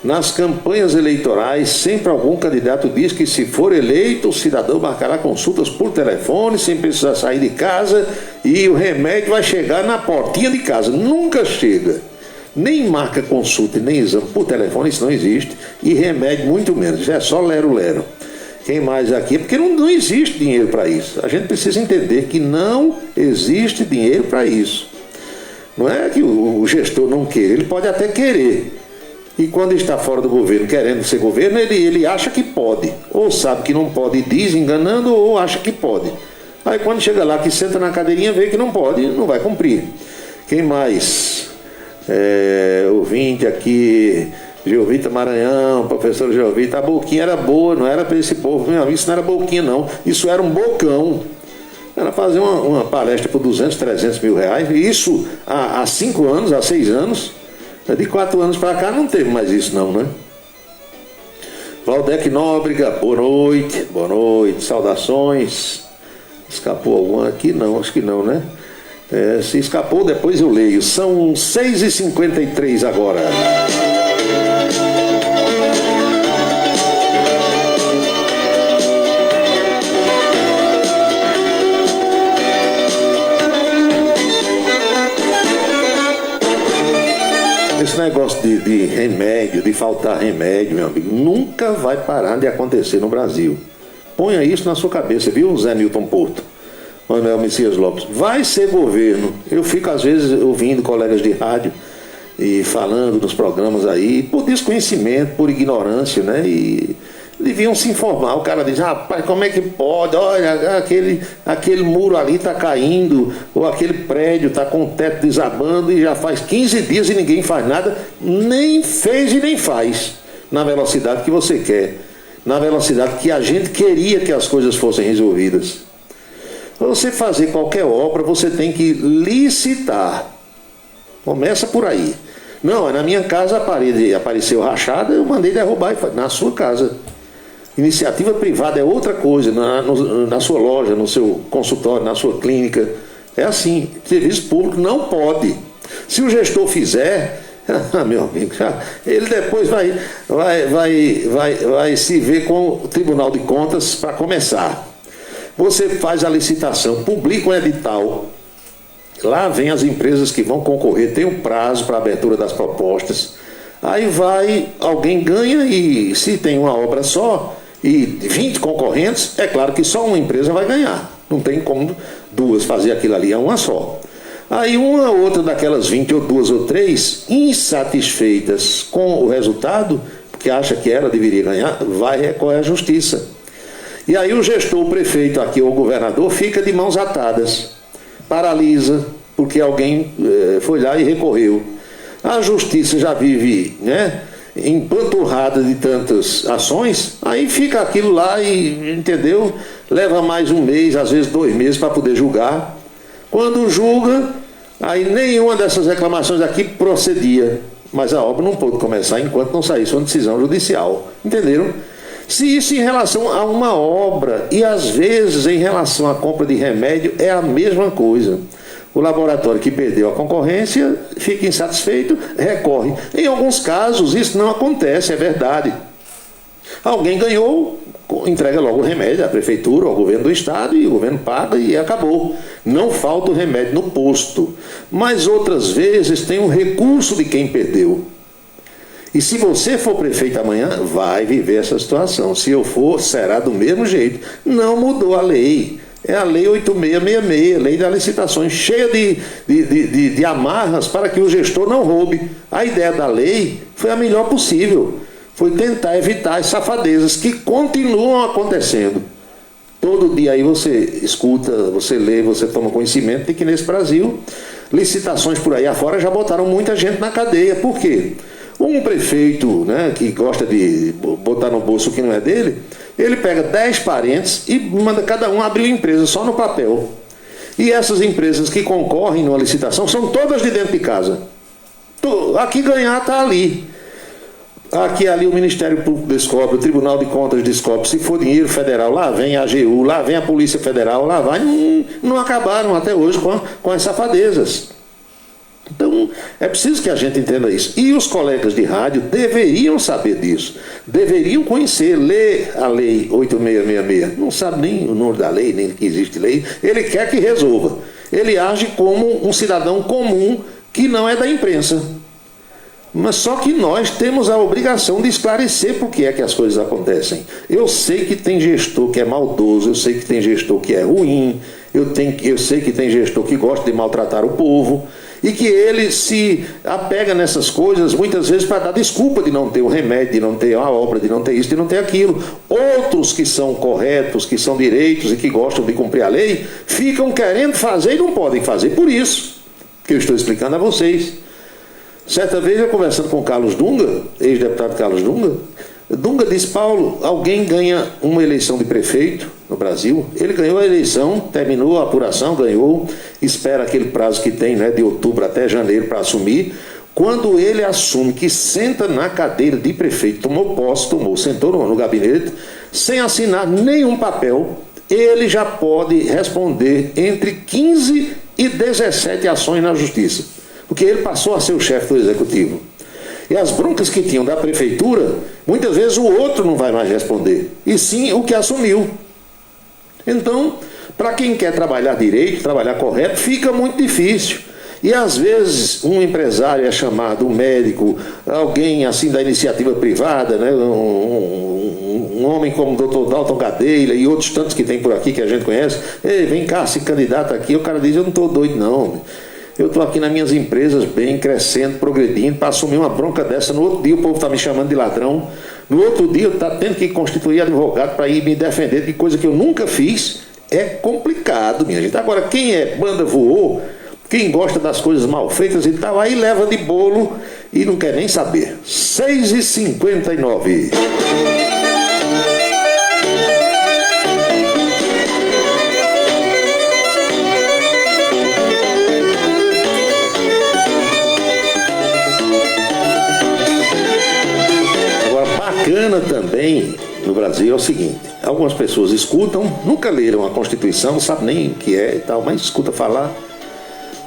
Nas campanhas eleitorais, sempre algum candidato diz que se for eleito, o cidadão marcará consultas por telefone, sem precisar sair de casa, e o remédio vai chegar na portinha de casa. Nunca chega. Nem marca consulta, nem exame por telefone, isso não existe, e remédio muito menos. É só lero-lero. Quem mais aqui? Porque não existe dinheiro para isso. A gente precisa entender que não existe dinheiro para isso. Não é que o gestor não queira, ele pode até querer. E quando está fora do governo, querendo ser governo, ele acha que pode. Ou sabe que não pode e diz enganando, ou acha que pode. Aí quando chega lá, que senta na cadeirinha, vê que não pode, não vai cumprir. Quem mais? Ouvinte aqui, Geovita Maranhão, professor Geovita. A boquinha era boa, não era para esse povo. Meu amigo, isso não era boquinha, não. Isso era um bocão. Era fazer uma palestra por 200, 300 mil reais. E isso há 5 anos, há 6 anos. De 4 anos para cá não teve mais isso não, né? Valdec Nóbrega, boa noite, saudações. Escapou alguma aqui? Não, acho que não, né? Se escapou, depois eu leio. São 6h53 agora. Esse negócio de remédio, de faltar remédio, meu amigo, nunca vai parar de acontecer no Brasil. Ponha isso na sua cabeça, viu, Zé Newton Porto? Manuel Messias Lopes. Vai ser governo. Eu fico, às vezes, ouvindo colegas de rádio e falando nos programas aí, por desconhecimento, por ignorância, né? E deviam se informar. O cara diz, rapaz, como é que pode? Olha, aquele muro ali está caindo, ou aquele prédio está com o teto desabando e já faz 15 dias e ninguém faz nada. Nem fez e nem faz na velocidade que você quer, na velocidade que a gente queria que as coisas fossem resolvidas. Para você fazer qualquer obra, você tem que licitar. Começa por aí. Não, na minha casa a parede apareceu rachada, eu mandei derrubar. Na sua casa. Iniciativa privada é outra coisa, na sua loja, no seu consultório, na sua clínica. É assim, serviço público não pode. Se o gestor fizer, meu amigo, ele depois vai se ver com o Tribunal de Contas para começar. Você faz a licitação, publica um edital, lá vem as empresas que vão concorrer, tem um prazo para a abertura das propostas. Aí alguém ganha e se tem uma obra só e 20 concorrentes, é claro que só uma empresa vai ganhar. Não tem como duas fazer aquilo ali, é uma só. Aí uma ou outra daquelas 20 ou 2 ou 3, insatisfeitas com o resultado, porque acha que ela deveria ganhar, vai recorrer à justiça. E aí o gestor, o prefeito aqui ou o governador fica de mãos atadas, paralisa, porque alguém foi lá e recorreu. A justiça já vive, né, empanturrada de tantas ações, aí fica aquilo lá e, entendeu? Leva mais um mês, às vezes 2 meses para poder julgar. Quando julga, aí nenhuma dessas reclamações aqui procedia, mas a obra não pôde começar enquanto não saísse uma decisão judicial, entenderam? Se isso em relação a uma obra e às vezes em relação à compra de remédio é a mesma coisa. O laboratório que perdeu a concorrência fica insatisfeito, recorre. Em alguns casos isso não acontece, é verdade. Alguém ganhou, entrega logo o remédio à prefeitura, ao governo do estado, e o governo paga e acabou. Não falta o remédio no posto. Mas outras vezes tem um recurso de quem perdeu. E se você for prefeito amanhã, vai viver essa situação. Se eu for, será do mesmo jeito. Não mudou a lei. É a lei 8666, lei das licitações, cheia de amarras para que o gestor não roube. A ideia da lei foi a melhor possível. Foi tentar evitar as safadezas que continuam acontecendo. Todo dia aí você escuta, você lê, você toma conhecimento de que nesse Brasil, licitações por aí afora já botaram muita gente na cadeia. Por quê? Um prefeito, né, que gosta de botar no bolso o que não é dele, ele pega 10 parentes e manda cada um abrir uma empresa só no papel. E essas empresas que concorrem numa licitação são todas de dentro de casa. Aqui ganhar está ali. Aqui ali o Ministério Público descobre, o Tribunal de Contas descobre. Se for dinheiro federal, lá vem a AGU, lá vem a Polícia Federal, lá vai. Não acabaram até hoje com as safadezas. Então, é preciso que a gente entenda isso. E os colegas de rádio deveriam saber disso. Deveriam conhecer, ler a lei 8666. Não sabe nem o nome da lei, nem que existe lei. Ele quer que resolva. Ele age como um cidadão comum que não é da imprensa. Mas só que nós temos a obrigação de esclarecer por que é que as coisas acontecem. Eu sei que tem gestor que é maldoso, eu sei que tem gestor que é ruim, eu sei que tem gestor que gosta de maltratar o povo, e que ele se apega nessas coisas muitas vezes para dar desculpa de não ter o remédio, de não ter a obra, de não ter isso, de não ter aquilo. Outros que são corretos, que são direitos e que gostam de cumprir a lei, ficam querendo fazer e não podem fazer. Por isso que eu estou explicando a vocês. Certa vez eu conversando com o Carlos Dunga, ex-deputado Carlos Dunga, Dunga disse: Paulo, alguém ganha uma eleição de prefeito no Brasil, ele ganhou a eleição, terminou a apuração, ganhou, espera aquele prazo que tem, né, de outubro até janeiro para assumir. Quando ele assume que senta na cadeira de prefeito, tomou posse, sentou no gabinete, sem assinar nenhum papel, ele já pode responder entre 15 e 17 ações na justiça, porque ele passou a ser o chefe do executivo. E as broncas que tinham da prefeitura, muitas vezes o outro não vai mais responder, e sim o que assumiu. Então, para quem quer trabalhar direito, trabalhar correto, fica muito difícil. E às vezes um empresário é chamado, um médico, alguém assim da iniciativa privada, né? Um homem como o doutor Dalton Gadeira e outros tantos que tem por aqui que a gente conhece. Ei, vem cá, se candidata aqui. O cara diz: eu não estou doido não, eu estou aqui nas minhas empresas bem, crescendo, progredindo, para assumir uma bronca dessa. No outro dia o povo está me chamando de ladrão, no outro dia eu estou tendo que constituir advogado para ir me defender de coisa que eu nunca fiz. É complicado, minha gente. Agora, quem é banda voou, quem gosta das coisas mal feitas e tal, aí leva de bolo e não quer nem saber. 6h59. Agora, bacana também no Brasil é o seguinte: algumas pessoas escutam, nunca leram a Constituição, não sabem nem o que é e tal, mas escuta falar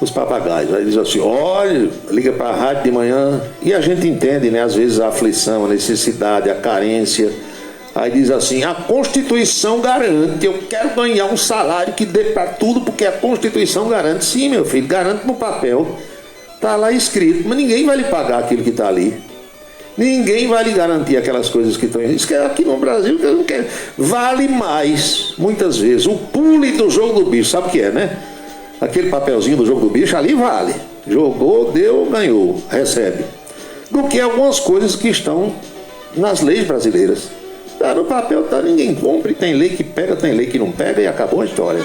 os papagaios. Aí diz assim: olha, liga para a rádio de manhã, e a gente entende, né, às vezes a aflição, a necessidade, a carência. Aí diz assim: a Constituição garante, eu quero ganhar um salário que dê para tudo, porque a Constituição garante. Sim, meu filho, garante no papel, está lá escrito, mas ninguém vai lhe pagar aquilo que está ali. Ninguém vai lhe garantir aquelas coisas que estão... Isso que é aqui no Brasil, que eu não quero. Vale mais, muitas vezes, o pule do jogo do bicho, sabe o que é, né? Aquele papelzinho do jogo do bicho, ali vale. Jogou, deu, ganhou, recebe. Do que algumas coisas que estão nas leis brasileiras. Tá no papel, tá, ninguém compra, tem lei que pega, tem lei que não pega, e acabou a história.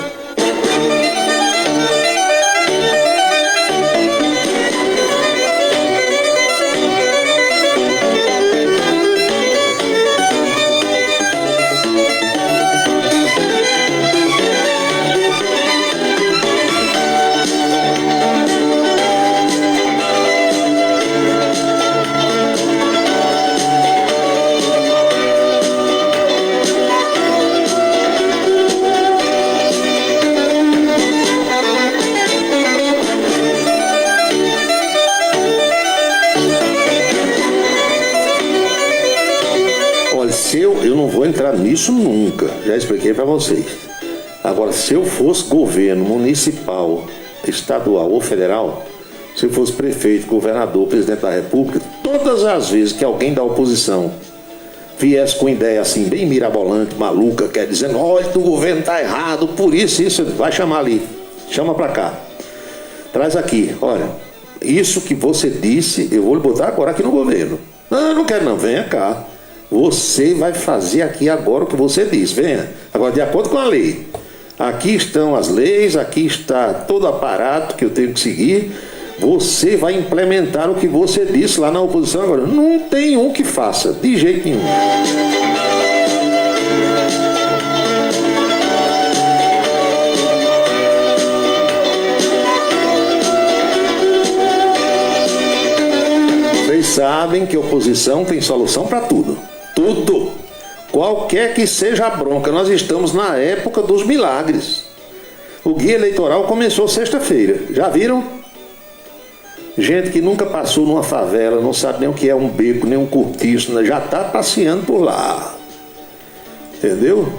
Eu não vou entrar nisso nunca, já expliquei para vocês. Agora, se eu fosse governo municipal, estadual ou federal, se eu fosse prefeito, governador, presidente da república, todas as vezes que alguém da oposição viesse com ideia assim, bem mirabolante, maluca, quer dizer: olha, o governo está errado, por isso, vai chamar ali, chama para cá, traz aqui, olha, isso que você disse, eu vou lhe botar agora aqui no governo. Não, não quero não, venha cá. Você vai fazer aqui agora o que você disse, venha. Agora, de acordo com a lei, aqui estão as leis, aqui está todo o aparato que eu tenho que seguir, você vai implementar o que você disse lá na oposição agora. Não tem um que faça, de jeito nenhum. Vocês sabem que a oposição tem solução para tudo. Tudo, qualquer que seja a bronca. Nós estamos na época dos milagres. O guia eleitoral começou sexta-feira, já viram? Gente que nunca passou numa favela, não sabe nem o que é um beco, nem um cortiço, né? Já está passeando por lá. Entendeu?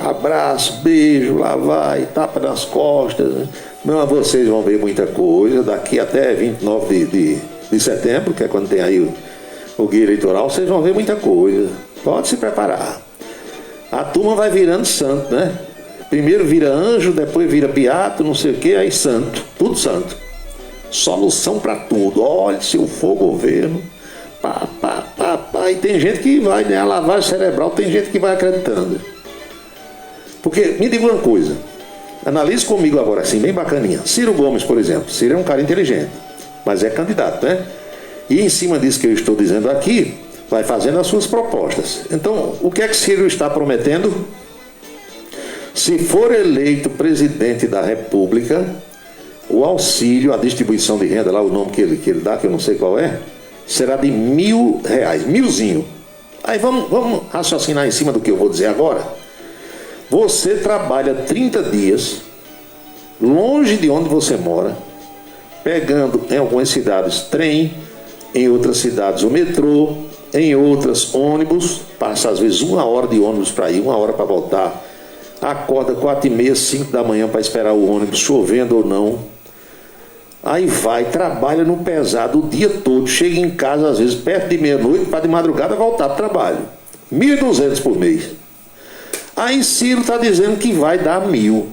Abraço, beijo, lá vai, tapa nas costas. Não, vocês vão ver muita coisa. Daqui até 29 de setembro, que é quando tem aí o guia eleitoral, vocês vão ver muita coisa. Pode se preparar. A turma vai virando santo, né? Primeiro vira anjo, depois vira beato, não sei o que, aí santo. Tudo santo. Solução para tudo. Olha, se eu for governo, e tem gente que vai, né? A lavagem cerebral, tem gente que vai acreditando. Porque, me diga uma coisa, analise comigo agora assim, bem bacaninha. Ciro Gomes, por exemplo. Ciro é um cara inteligente, mas é candidato, né? E em cima disso que eu estou dizendo aqui, vai fazendo as suas propostas. Então, o que é que Ciro está prometendo? Se for eleito presidente da República, o auxílio, a distribuição de renda, lá o nome que ele dá, que eu não sei qual é, será de R$1.000, 1.000zinho. Aí vamos raciocinar em cima do que eu vou dizer agora. Você trabalha 30 dias, longe de onde você mora, pegando em algumas cidades trem, em outras cidades o metrô, em outras ônibus, passa às vezes 1 hora de ônibus para ir, 1 hora para voltar, acorda 4h30, 5 da manhã para esperar o ônibus, chovendo ou não. Aí vai, trabalha no pesado o dia todo, chega em casa às vezes perto de meia-noite para de madrugada voltar para o trabalho. 1.200 por mês. Aí Ciro está dizendo que vai dar 1.000.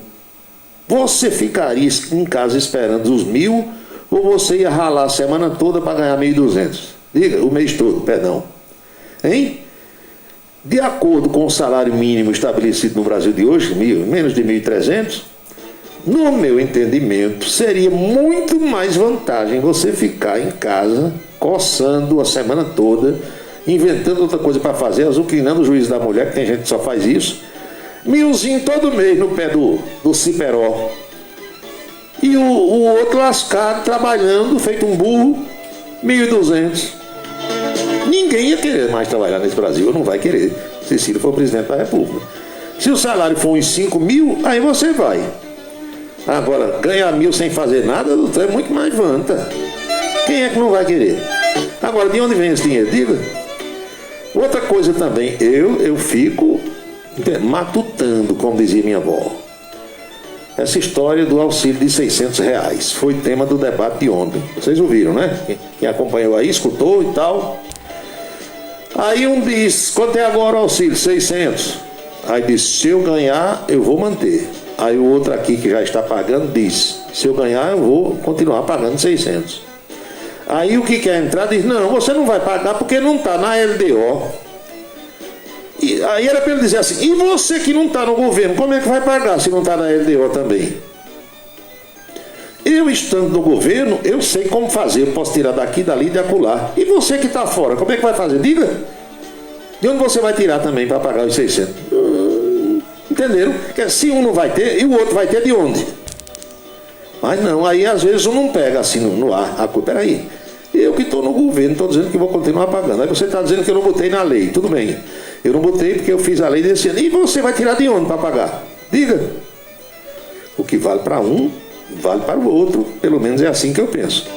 Você ficaria em casa esperando os 1.000 ou você ia ralar a semana toda para ganhar 1.200? Diga, o mês todo, perdão. Hein? De acordo com o salário mínimo estabelecido no Brasil de hoje, menos de 1.300, no meu entendimento, seria muito mais vantagem você ficar em casa, coçando a semana toda, inventando outra coisa para fazer, azucrinando o juízo da mulher, que tem gente que só faz isso, 1.000zinho todo mês no pé do ciperó. E o outro lascado, trabalhando, feito um burro, 1.200. Ninguém ia querer mais trabalhar nesse Brasil, ou não vai querer, se Ciro for presidente da República. Se o salário for uns 5.000, aí você vai. Agora, ganhar 1.000 sem fazer nada, é muito mais vanta. Quem é que não vai querer? Agora, de onde vem esse dinheiro? Diga. Outra coisa também, eu fico matutando, como dizia minha avó. Essa história do auxílio de R$600 foi tema do debate de ontem. Vocês ouviram, né? Quem acompanhou aí, escutou e tal. Aí um diz, quanto é agora o auxílio? 600. Aí diz, se eu ganhar, eu vou manter. Aí o outro aqui que já está pagando diz, se eu ganhar, eu vou continuar pagando 600. Aí o que quer entrar diz, não, você não vai pagar porque não está na LDO. E aí era para ele dizer assim, e você que não está no governo, como é que vai pagar se não está na LDO também? Eu estando no governo, eu sei como fazer, eu posso tirar daqui, dali e de acolá. E você que está fora, como é que vai fazer? Diga. De onde você vai tirar também para pagar os 600? Entenderam? Porque se um não vai ter, e o outro vai ter de onde? Mas não, aí às vezes um não pega assim no ar. Peraí, eu que estou no governo, estou dizendo que vou continuar pagando. Aí você está dizendo que eu não botei na lei, tudo bem. Eu não botei porque eu fiz a lei desse ano. E você vai tirar de onde para pagar? Diga. O que vale para um, vale para o outro. Pelo menos é assim que eu penso.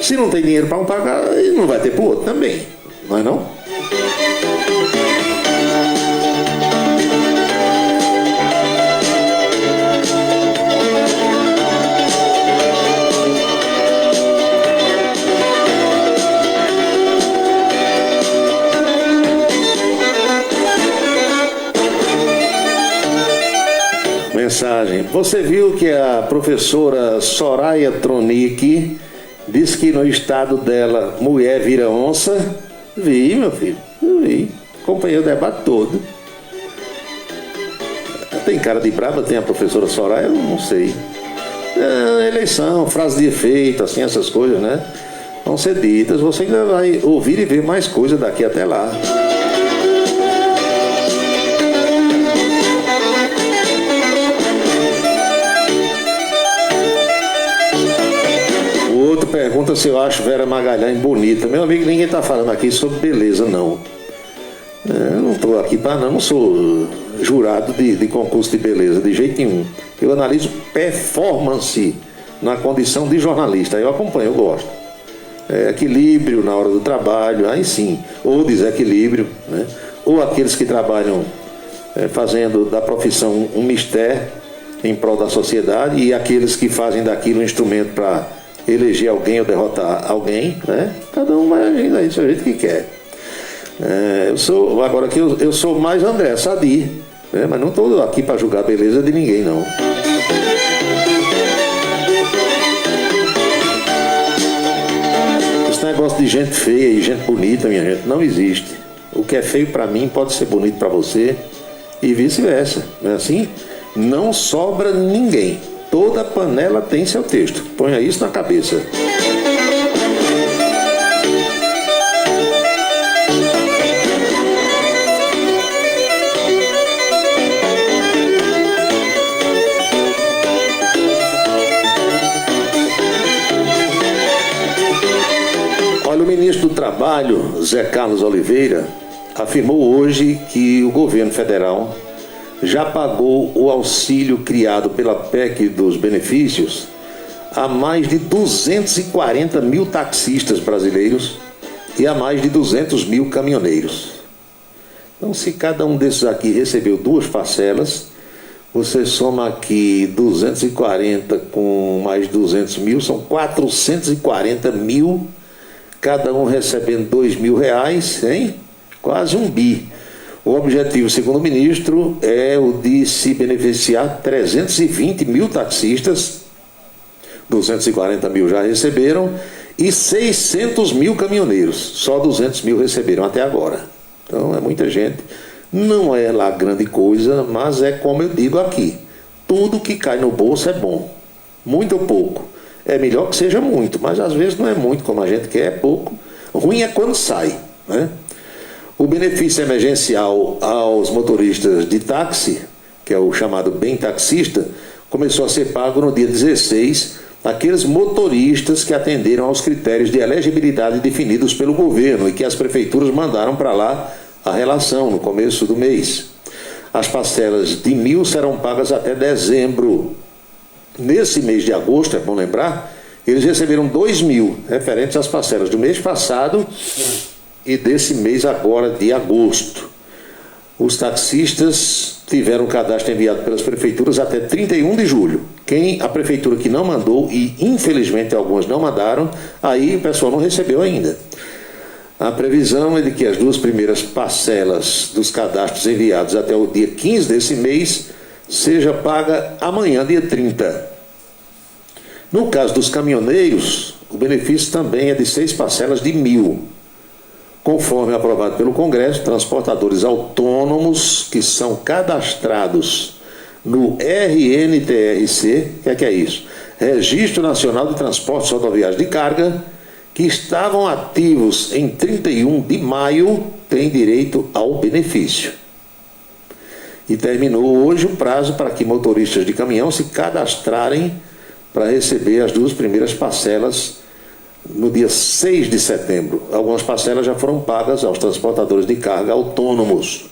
Se não tem dinheiro para um pagar, não vai ter para o outro também. Não é não? Mensagem. Você viu que a professora Soraya Tronic disse que no estado dela mulher vira onça? Vi, meu filho, vi. Acompanhei o debate todo. Tem cara de brava, tem a professora Soraya? Eu não sei. Eleição, frase de efeito, assim, essas coisas, né? Vão ser ditas. Você ainda vai ouvir e ver mais coisa daqui até lá. Pergunta se eu acho Vera Magalhães bonita. Meu amigo, ninguém está falando aqui sobre beleza, não. Eu não estou aqui para não sou jurado de concurso de beleza, de jeito nenhum. Eu analiso performance na condição de jornalista. Eu acompanho, eu gosto. Equilíbrio na hora do trabalho, aí sim. Ou desequilíbrio, né? Ou aqueles que trabalham fazendo da profissão um mistério em prol da sociedade, e aqueles que fazem daquilo um instrumento para eleger alguém ou derrotar alguém, né? Cada um vai agindo aí do seu jeito que quer. Eu sou mais André Sadi, né? Mas não estou aqui para julgar a beleza de ninguém, não. Esse negócio de gente feia e gente bonita, minha gente, não existe. O que é feio para mim pode ser bonito para você e vice-versa, não é assim? Não sobra ninguém. Toda panela tem seu texto. Ponha isso na cabeça. Olha, o ministro do Trabalho, Zé Carlos Oliveira, afirmou hoje que o governo federal já pagou o auxílio criado pela PEC dos benefícios a mais de 240 mil taxistas brasileiros e a mais de 200 mil caminhoneiros. Então, se cada um desses aqui recebeu 2 parcelas, você soma aqui 240 com mais 200 mil, são 440 mil, cada um recebendo R$2.000, hein? Quase 1 bi. O objetivo, segundo o ministro, é o de se beneficiar 320 mil taxistas, 240 mil já receberam, e 600 mil caminhoneiros, só 200 mil receberam até agora. Então é muita gente. Não é lá grande coisa, mas é como eu digo aqui, tudo que cai no bolso é bom, muito ou pouco. É melhor que seja muito, mas às vezes não é muito como a gente quer, é pouco. Ruim é quando sai, né? O benefício emergencial aos motoristas de táxi, que é o chamado Bem Taxista, começou a ser pago no dia 16 àqueles motoristas que atenderam aos critérios de elegibilidade definidos pelo governo e que as prefeituras mandaram para lá a relação no começo do mês. As parcelas de 1.000 serão pagas até dezembro. Nesse mês de agosto, é bom lembrar, eles receberam 2.000, referentes às parcelas do mês passado e desse mês agora de agosto. Os taxistas tiveram o cadastro enviado pelas prefeituras até 31 de julho. A prefeitura que não mandou, e infelizmente algumas não mandaram, aí o pessoal não recebeu ainda. A previsão é de que as 2 primeiras parcelas dos cadastros enviados até o dia 15 desse mês seja paga amanhã, dia 30. No caso dos caminhoneiros, o benefício também é de 6 parcelas de 1.000. Conforme aprovado pelo Congresso, transportadores autônomos que são cadastrados no RNTRC, o que é isso? Registro Nacional de Transportes Rodoviários de Carga, que estavam ativos em 31 de maio, têm direito ao benefício. E terminou hoje o prazo para que motoristas de caminhão se cadastrarem para receber as 2 primeiras parcelas no dia 6 de setembro. Algumas parcelas já foram pagas aos transportadores de carga autônomos.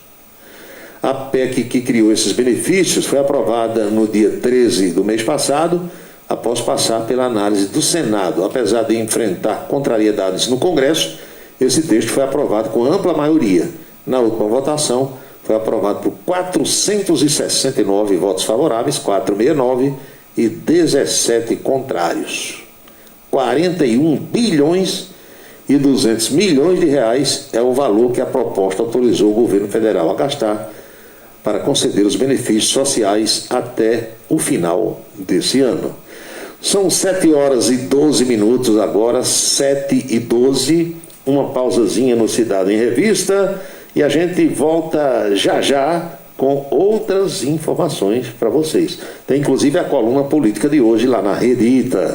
A PEC que criou esses benefícios foi aprovada no dia 13 do mês passado, após passar pela análise do Senado. Apesar de enfrentar contrariedades no Congresso, esse texto foi aprovado com ampla maioria. Na última votação, foi aprovado por 469 votos favoráveis, 469 e 17 contrários. 41 bilhões e 200 milhões de reais é o valor que a proposta autorizou o governo federal a gastar para conceder os benefícios sociais até o final desse ano. São 7 horas e 12 minutos agora, 7 e 12, uma pausazinha no Cidade em Revista e a gente volta já já com outras informações para vocês. Tem inclusive a coluna política de hoje lá na Rede Ita.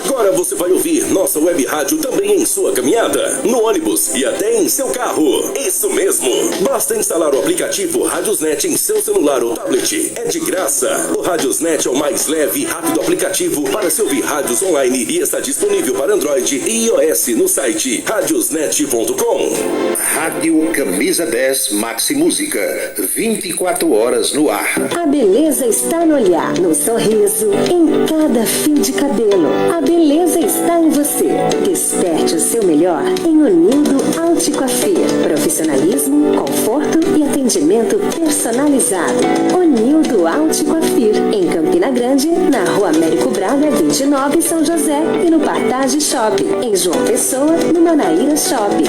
Agora você vai ouvir nossa web rádio também em sua caminhada, no ônibus e até em seu carro. Isso mesmo! Basta instalar o aplicativo Radiosnet em seu celular ou tablet. É de graça. O Radiosnet é o mais leve e rápido aplicativo para se ouvir rádios online e está disponível para Android e iOS no site radiosnet.com. Rádio Camisa 10 Maxi Música, 24 horas no ar. A beleza está no olhar, no sorriso, em cada fio de cabelo. A beleza está em você. Desperte o seu melhor em Unildo Alticoafir. Profissionalismo, conforto e atendimento personalizado. Unildo Alticoafir, em Campina Grande, na Rua Américo Braga, 29, São José, e no Partage Shopping, em João Pessoa, no Manaíra Shopping.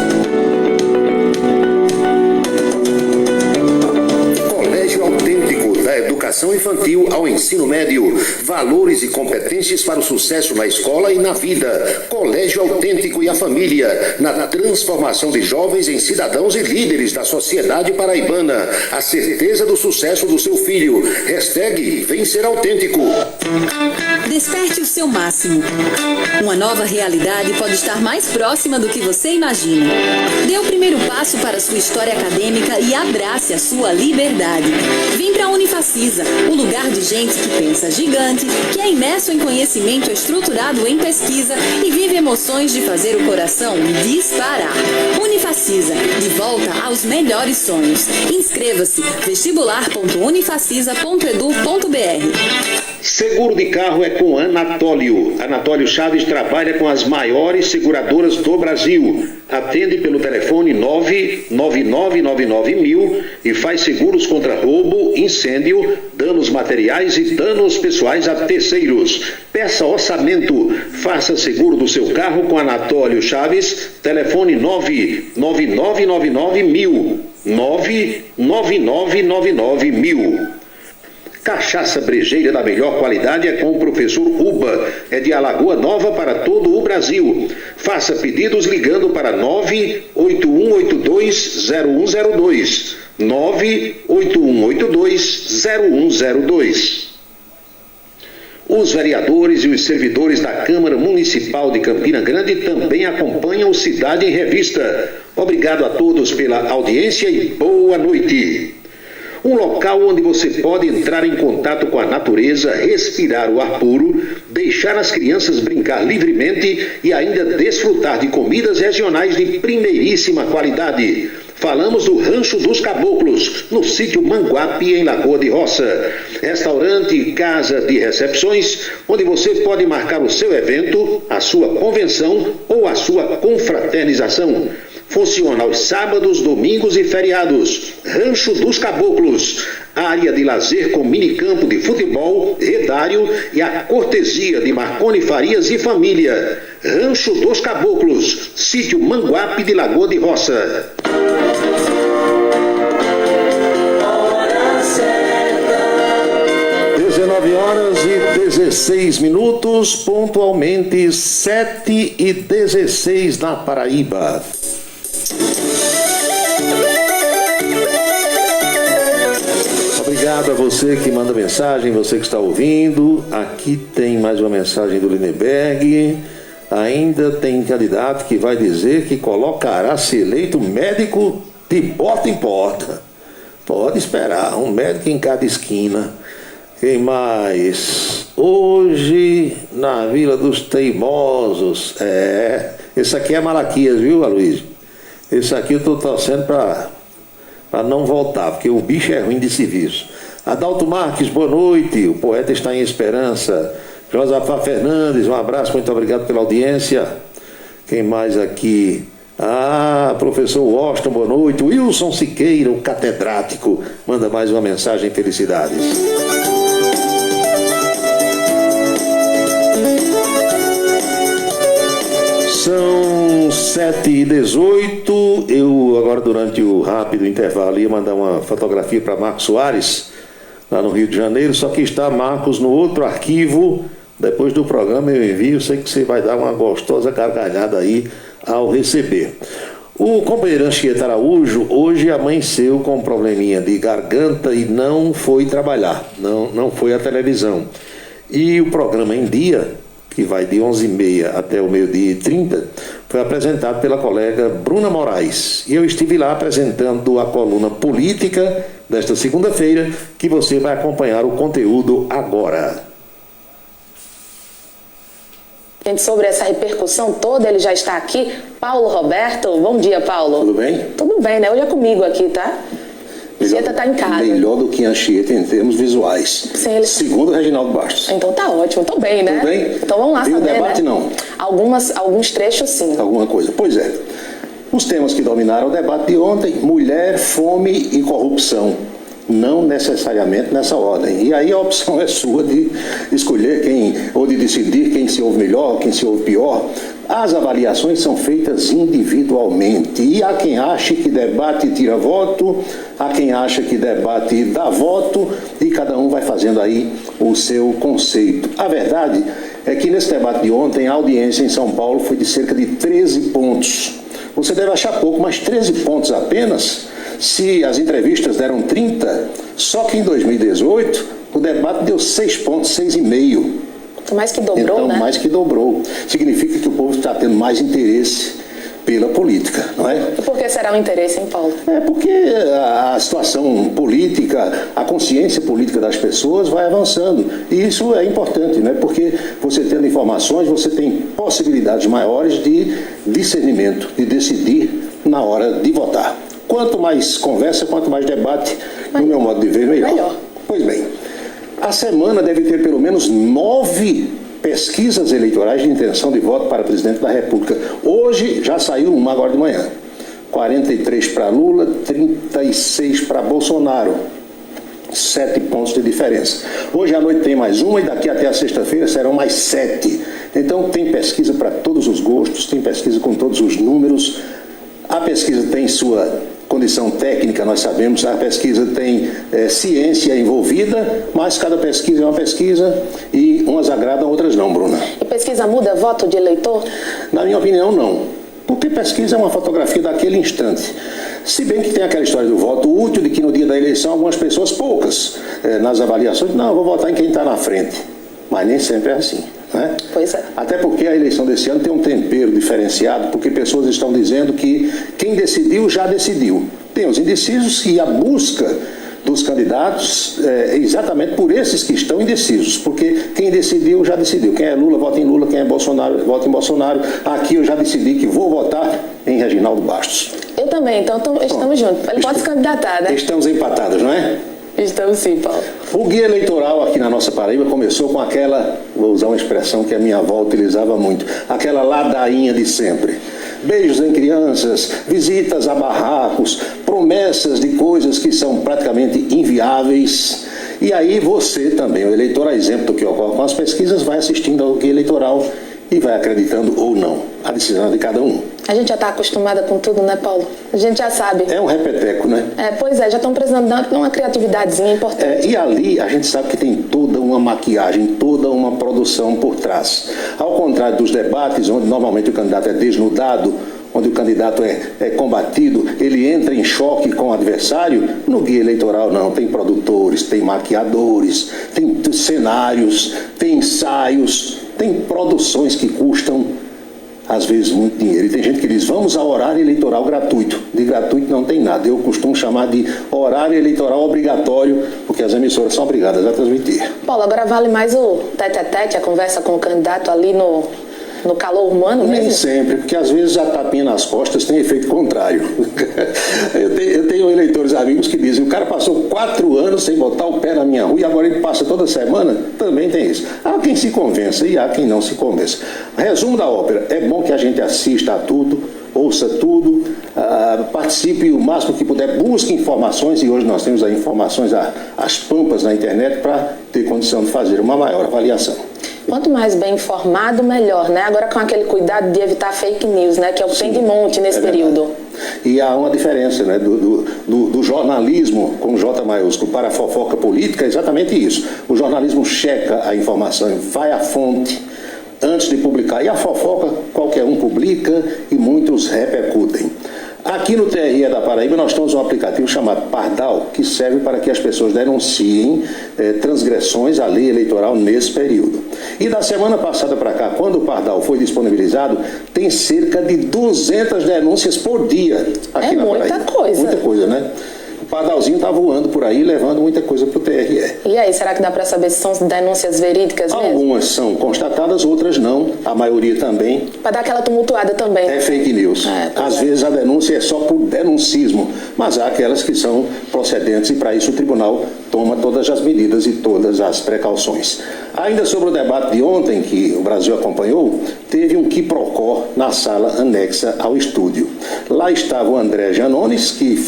Colégio Autêntico, da educação infantil ao ensino médio. Valores e competências para o sucesso na escola e na vida. Colégio Autêntico e a família, na transformação de jovens em cidadãos e líderes da sociedade paraibana. A certeza do sucesso do seu filho. Hashtag Vem Ser Autêntico. Desperte o seu máximo. Uma nova realidade pode estar mais próxima do que você imagina. Dê o primeiro passo para a sua história acadêmica e abrace a sua liberdade. Vem para a Unifacisa, o lugar de gente que pensa gigante, que é imerso em conhecimento estruturado em pesquisa e vive emoções de fazer o coração disparar. Unifacisa, de volta aos melhores sonhos. Inscreva-se, vestibular.unifacisa.edu.br. Seguro de carro é com Anatólio. Anatólio Chaves trabalha com as maiores seguradoras do Brasil. Atende pelo telefone 99999.000 e faz seguros contra roubo, incêndio, danos materiais e danos pessoais a terceiros. Peça orçamento. Faça seguro do seu carro com Anatólio Chaves. Telefone 99999.000. 99999.000. Cachaça brejeira da melhor qualidade é com o professor Uba. É de Alagoa Nova para todo o Brasil. Faça pedidos ligando para 981820102. 981820102. Os vereadores e os servidores da Câmara Municipal de Campina Grande também acompanham o Cidade em Revista. Obrigado a todos pela audiência e boa noite. Um local onde você pode entrar em contato com a natureza, respirar o ar puro, deixar as crianças brincar livremente e ainda desfrutar de comidas regionais de primeiríssima qualidade. Falamos do Rancho dos Caboclos, no sítio Manguape, em Lagoa de Roça. Restaurante e casa de recepções, onde você pode marcar o seu evento, a sua convenção ou a sua confraternização. Funciona aos sábados, domingos e feriados. Rancho dos Caboclos, área de lazer com minicampo de futebol, redário e a cortesia de Marconi Farias e família. Rancho dos Caboclos, sítio Manguape de Lagoa de Roça. (19h16), pontualmente 7h16 na Paraíba. Obrigado a você que manda mensagem, você que está ouvindo. Aqui tem mais uma mensagem do Lindenberg. Ainda tem candidato que vai dizer que colocará-se eleito médico de porta em porta. Pode esperar, um médico em cada esquina. Quem mais? Hoje, na Vila dos Teimosos. Esse aqui é Malaquias, viu, Aloysio? Esse aqui eu estou torcendo para não voltar, porque o bicho é ruim de serviço. Adalto Marques, boa noite. O poeta está em esperança. Josafá Fernandes, um abraço, muito obrigado pela audiência. Quem mais aqui? Professor Washington, boa noite. Wilson Siqueira, o catedrático, manda mais uma mensagem, felicidades. São 7h18. Eu agora, durante o rápido intervalo, ia mandar uma fotografia para Marcos Soares, lá no Rio de Janeiro, só que está Marcos no outro arquivo. Depois do programa eu envio, sei que você vai dar uma gostosa gargalhada aí ao receber. O companheiro Anchieta Araújo hoje amanheceu com um probleminha de garganta e não foi trabalhar, não foi à televisão. E o programa Em Dia, que vai de 11h30 até o 12h30, foi apresentado pela colega Bruna Moraes. E eu estive lá apresentando a coluna política desta segunda-feira, que você vai acompanhar o conteúdo agora. Gente, sobre essa repercussão toda, ele já está aqui. Paulo Roberto, bom dia, Paulo. Tudo bem? Tudo bem, né? Hoje é comigo aqui, tá? Anchieta está em casa. Melhor do que Anchieta em termos visuais. Sim, ele... Segundo Reginaldo Bastos. Então tá ótimo, tô bem, né? Tudo bem? Então vamos lá Viu saber, o debate, né? não? Alguns trechos, sim. Alguma coisa. Pois é. Os temas que dominaram o debate de ontem: mulher, fome e corrupção. Não necessariamente nessa ordem. E aí a opção é sua de escolher ou de decidir quem se ouve melhor, quem se ouve pior. As avaliações são feitas individualmente. E há quem ache que debate tira voto, há quem acha que debate dá voto, e cada um vai fazendo aí o seu conceito. A verdade é que nesse debate de ontem, a audiência em São Paulo foi de cerca de 13 pontos. Você deve achar pouco, mas 13 pontos apenas. Se as entrevistas deram 30, só que em 2018 o debate deu 6 pontos, 6,5. Mais que dobrou, então, né? Mais que dobrou. Significa que o povo está tendo mais interesse pela política, não é? E por que será o interesse, hein, Paulo? É porque a situação política, a consciência política das pessoas vai avançando. E isso é importante, não é? Porque você tendo informações, você tem possibilidades maiores de discernimento, de decidir na hora de votar. Quanto mais conversa, quanto mais debate, no meu modo de ver, melhor. Pois bem, a semana deve ter pelo menos 9 pesquisas eleitorais de intenção de voto para presidente da República. Hoje já saiu uma agora de manhã. 43 para Lula, 36 para Bolsonaro. 7 pontos de diferença. Hoje à noite tem mais uma e daqui até a sexta-feira serão mais 7. Então tem pesquisa para todos os gostos, tem pesquisa com todos os números. A pesquisa tem sua condição técnica, nós sabemos, a pesquisa tem ciência envolvida, mas cada pesquisa é uma pesquisa e umas agradam, outras não, Bruna. E pesquisa muda voto de eleitor? Na minha opinião, não. Porque pesquisa é uma fotografia daquele instante. Se bem que tem aquela história do voto útil, de que no dia da eleição algumas pessoas, poucas, nas avaliações, não, eu vou votar em quem está na frente. Mas nem sempre é assim. Né? Pois é. Até porque a eleição desse ano tem um tempero diferenciado, porque pessoas estão dizendo que quem decidiu já decidiu. Tem os indecisos e a busca dos candidatos é exatamente por esses que estão indecisos, porque quem decidiu já decidiu. Quem é Lula, vota em Lula, quem é Bolsonaro, vota em Bolsonaro. Aqui eu já decidi que vou votar em Reginaldo Bastos. Eu também, então estamos juntos. Ele pode se candidatar, né? Estamos empatados, não é? Estamos sim, Paulo. O guia eleitoral aqui na nossa Paraíba começou com aquela, vou usar uma expressão que a minha avó utilizava muito, aquela ladainha de sempre. Beijos em crianças, visitas a barracos, promessas de coisas que são praticamente inviáveis. E aí você também, o eleitor, a exemplo do que ocorre com as pesquisas, vai assistindo ao guia eleitoral e vai acreditando ou não. A decisão é de cada um. A gente já está acostumada com tudo, né, Paulo? A gente já sabe. É um repeteco, né? Pois é, já estão precisando de uma criatividadezinha importante. E ali a gente sabe que tem toda uma maquiagem, toda uma produção por trás. Ao contrário dos debates, onde normalmente o candidato é desnudado, onde o candidato é combatido, ele entra em choque com o adversário, no guia eleitoral não, tem produtores, tem maquiadores, tem cenários, tem ensaios, tem produções que custam, às vezes, muito dinheiro. E tem gente que diz, vamos ao horário eleitoral gratuito. De gratuito não tem nada. Eu costumo chamar de horário eleitoral obrigatório, porque as emissoras são obrigadas a transmitir. Paulo, agora vale mais o tete-a-tete, a conversa com o candidato ali no calor humano mesmo? Nem sempre, porque às vezes a tapinha nas costas tem efeito contrário. Eu tenho eleitores amigos que dizem, o cara passou 4 anos sem botar o pé na minha rua e agora ele passa toda semana. Também tem isso. Há quem se convença e há quem não se convença. Resumo da ópera, é bom que a gente assista a tudo, ouça tudo, participe o máximo que puder, busque informações, e hoje nós temos aí informações às pampas na internet para ter condição de fazer uma maior avaliação. Quanto mais bem informado, melhor, né? Agora com aquele cuidado de evitar fake news, né? Que é o que tem de monte nesse período. E há uma diferença, né? Do jornalismo, com J maiúsculo, para a fofoca política, é exatamente isso. O jornalismo checa a informação, vai à fonte antes de publicar. E a fofoca, qualquer um publica e muitos repercutem. Aqui no TRE da Paraíba nós temos um aplicativo chamado Pardal, que serve para que as pessoas denunciem transgressões à lei eleitoral nesse período. E da semana passada para cá, quando o Pardal foi disponibilizado, tem cerca de 200 denúncias por dia aqui na Paraíba. Muita coisa. Muita coisa, né? O Pardalzinho está voando por aí, levando muita coisa para o TRE. E aí, será que dá para saber se são denúncias verídicas mesmo? Algumas são constatadas, outras não. A maioria também. Para dar aquela tumultuada também. É fake news. Às vezes a denúncia é só por denuncismo, mas há aquelas que são procedentes e para isso o tribunal toma todas as medidas e todas as precauções. Ainda sobre o debate de ontem, que o Brasil acompanhou, teve um quiprocó na sala anexa ao estúdio. Lá estava o André Janones, que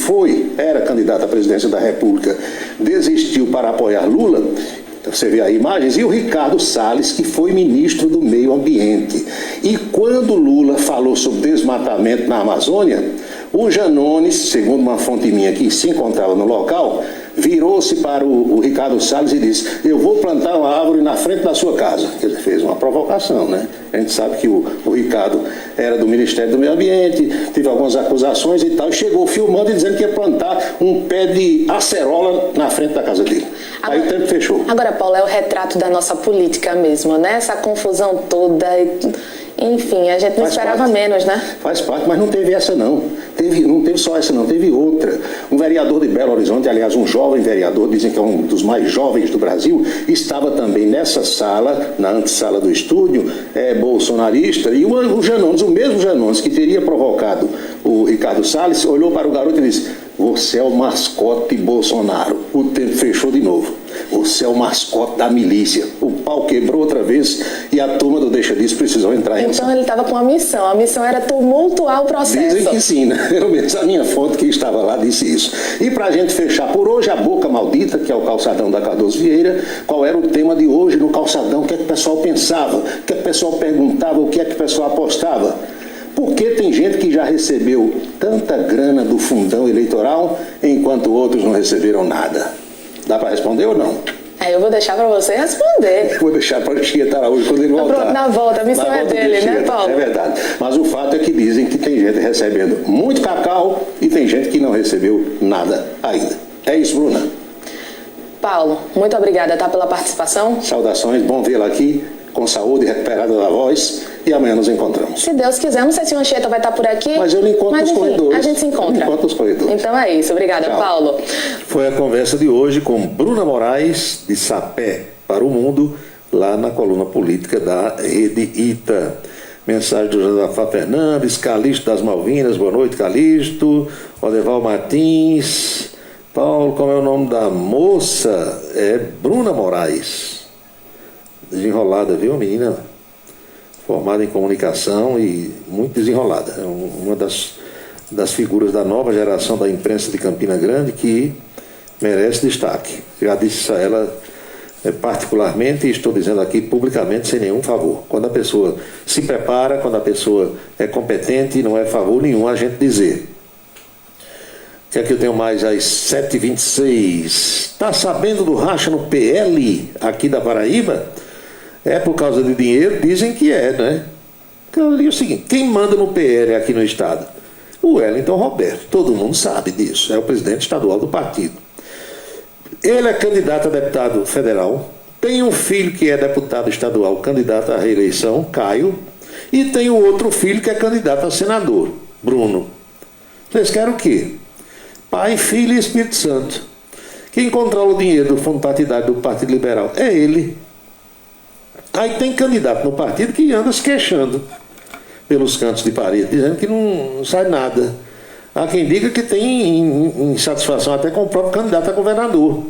era candidato à presidência da República, desistiu para apoiar Lula. Você vê aí imagens, e o Ricardo Salles, que foi ministro do Meio Ambiente. E quando Lula falou sobre desmatamento na Amazônia, o Janones, segundo uma fonte minha que se encontrava no local, virou-se para o Ricardo Salles e disse: eu vou plantar uma árvore na frente da sua casa. Ele fez uma provocação, né? A gente sabe que o Ricardo era do Ministério do Meio Ambiente, teve algumas acusações e tal, e chegou filmando e dizendo que ia plantar um pé de acerola na frente da casa dele. Aí o tempo fechou. Agora, Paulo, é o retrato da nossa política mesmo, né? Essa confusão toda, enfim, a gente não esperava menos, né? Faz parte, mas não teve essa não. Não teve só essa não, teve outra. Um vereador de Belo Horizonte, aliás, um jovem vereador, dizem que é um dos mais jovens do Brasil, estava também nessa sala, na antessala do estúdio, bolsonarista, e o Janones, o mesmo Janones que teria provocado o Ricardo Salles, olhou para o garoto e disse: você é o mascote Bolsonaro. O tempo fechou de novo. Você é o mascote da milícia. O pau quebrou outra vez e a turma do Deixa Disso precisou entrar em ação. Então ele estava com uma missão. A missão era tumultuar o processo. Dizem que sim, né? Pelo menos a minha fonte que estava lá disse isso. E para a gente fechar por hoje, a Boca Maldita, que é o calçadão da Cardoso Vieira. Qual era o tema de hoje no calçadão? O que é que o pessoal pensava? O que é que o pessoal perguntava? O que é que o pessoal apostava? Porque tem gente que já recebeu tanta grana do fundão eleitoral, enquanto outros não receberam nada. Dá para responder ou não? Eu vou deixar para você responder. Vou deixar para o Chieta Araújo quando ele voltar. Na volta, a missão é dele, né, Paulo? É verdade. Mas o fato é que dizem que tem gente recebendo muito cacau e tem gente que não recebeu nada ainda. É isso, Bruna. Paulo, muito obrigada, pela participação. Saudações, bom vê-la aqui, com saúde, recuperada da voz, e amanhã nos encontramos. Se Deus quiser, não sei se o Anchieta vai estar por aqui. Mas eu lhe encontro nos corredores. A gente se encontra. Eu lhe encontro nos corredores. Então é isso, obrigada, Tchau. Paulo. Foi a conversa de hoje com Bruna Moraes, de Sapé para o Mundo, lá na coluna política da Rede ITA. Mensagem do Josafá Fernandes, Calixto das Malvinas, boa noite, Calixto. Odeval Martins. Paulo, como é o nome da moça? É Bruna Moraes. Desenrolada, viu, menina? Formada em comunicação e muito desenrolada. É uma das figuras da nova geração da imprensa de Campina Grande que merece destaque. Já disse isso a ela particularmente e estou dizendo aqui publicamente sem nenhum favor. Quando a pessoa se prepara, quando a pessoa é competente, não é favor nenhum a gente dizer. O que é que eu tenho mais às 7h26? Está sabendo do racha no PL aqui da Paraíba? É por causa de dinheiro? Dizem que é, né? Então, ali é o seguinte, quem manda no PL aqui no estado? O Wellington Roberto, todo mundo sabe disso, é o presidente estadual do partido. Ele é candidato a deputado federal, tem um filho que é deputado estadual, candidato à reeleição, Caio, e tem o outro filho que é candidato a senador, Bruno. Vocês querem o quê? Pai, Filho e Espírito Santo. Quem controla o dinheiro do fundo partidário do Partido Liberal é ele. Aí tem candidato no partido que anda se queixando pelos cantos de parede, dizendo que não sai nada. Há quem diga que tem insatisfação até com o próprio candidato a governador.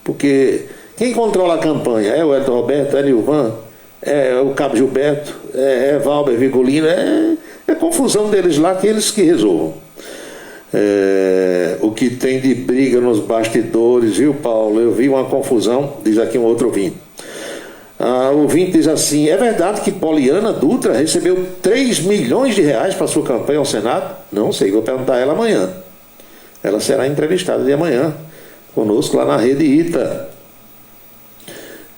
Porque quem controla a campanha é o Wellington Roberto, é Nilvan, é o Cabo Gilberto, é Valber Vigolino, é confusão deles lá, que eles que resolvam. O que tem de briga nos bastidores, viu, Paulo? Eu vi uma confusão, diz aqui um outro ouvinte. O ouvinte diz assim: é verdade que Poliana Dutra recebeu 3 milhões de reais para sua campanha ao Senado? Não sei, vou perguntar a ela amanhã. Ela será entrevistada de amanhã conosco lá na Rede ITA.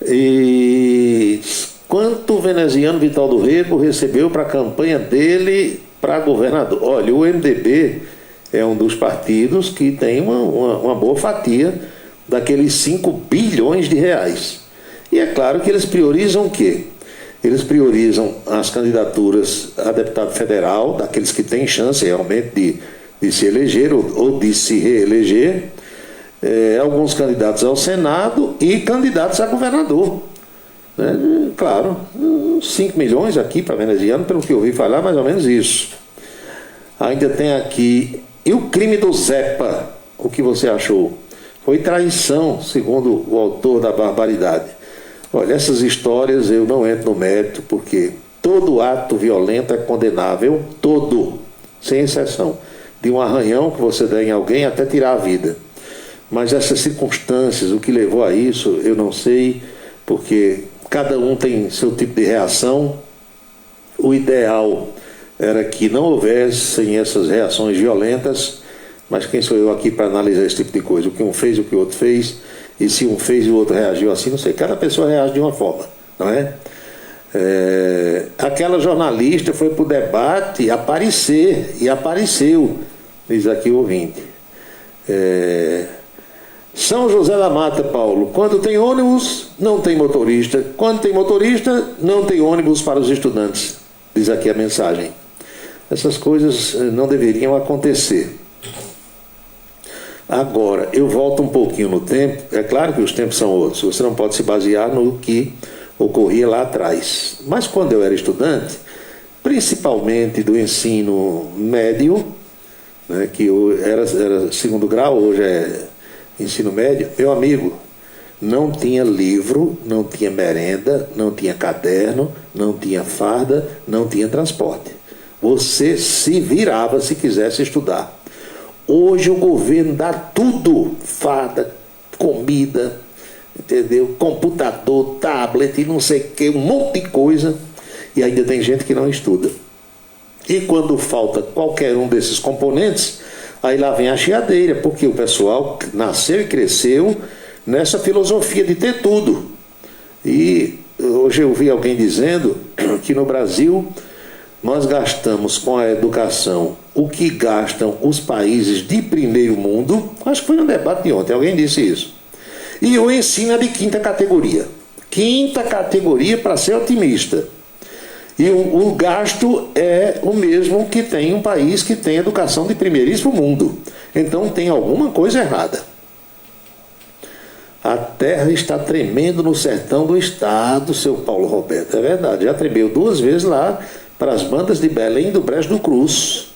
E quanto o veneziano Vital do Rego recebeu para a campanha dele para governador? Olha, o MDB é um dos partidos que tem uma boa fatia daqueles 5 bilhões de reais. E é claro que eles priorizam o quê? Eles priorizam as candidaturas a deputado federal, daqueles que têm chance realmente de se eleger ou de se reeleger, alguns candidatos ao Senado e candidatos a governador. Claro, 5 milhões aqui para veneziano, pelo que eu ouvi falar, mais ou menos isso. Ainda tem aqui, e o crime do Zepa, o que você achou? Foi traição, segundo o autor da barbaridade. Olha, essas histórias eu não entro no mérito, porque todo ato violento é condenável, todo, sem exceção. De um arranhão que você der em alguém até tirar a vida. Mas essas circunstâncias, o que levou a isso, eu não sei, porque cada um tem seu tipo de reação. O ideal era que não houvessem essas reações violentas, mas quem sou eu aqui para analisar esse tipo de coisa? O que um fez, o que o outro fez, e se um fez e o outro reagiu assim, não sei. Cada pessoa reage de uma forma, não é? Aquela jornalista foi para o debate aparecer, e apareceu, diz aqui o ouvinte. São José da Mata, Paulo, quando tem ônibus, não tem motorista. Quando tem motorista, não tem ônibus para os estudantes, diz aqui a mensagem. Essas coisas não deveriam acontecer. Agora, eu volto um pouquinho no tempo. É claro que os tempos são outros, você não pode se basear no que ocorria lá atrás. Mas quando eu era estudante, principalmente do ensino médio, né, que era segundo grau, hoje é ensino médio, meu amigo, não tinha livro, não tinha merenda, não tinha caderno, não tinha farda, não tinha transporte. Você se virava se quisesse estudar. Hoje o governo dá tudo, farda, comida, entendeu? Computador, tablet, não sei o que, um monte de coisa, e ainda tem gente que não estuda. E quando falta qualquer um desses componentes, aí lá vem a chiadeira, porque o pessoal nasceu e cresceu nessa filosofia de ter tudo. E hoje eu vi alguém dizendo que no Brasil nós gastamos com a educação o que gastam os países de primeiro mundo. Acho que foi um debate de ontem, alguém disse isso. E o ensino é de 5ª categoria. 5ª categoria para ser otimista. E o gasto é o mesmo que tem um país que tem educação de primeiríssimo mundo. Então tem alguma coisa errada. A terra está tremendo no sertão do estado, seu Paulo Roberto. É verdade, já tremeu 2 vezes lá para as bandas de Belém e do Brejo do Cruz.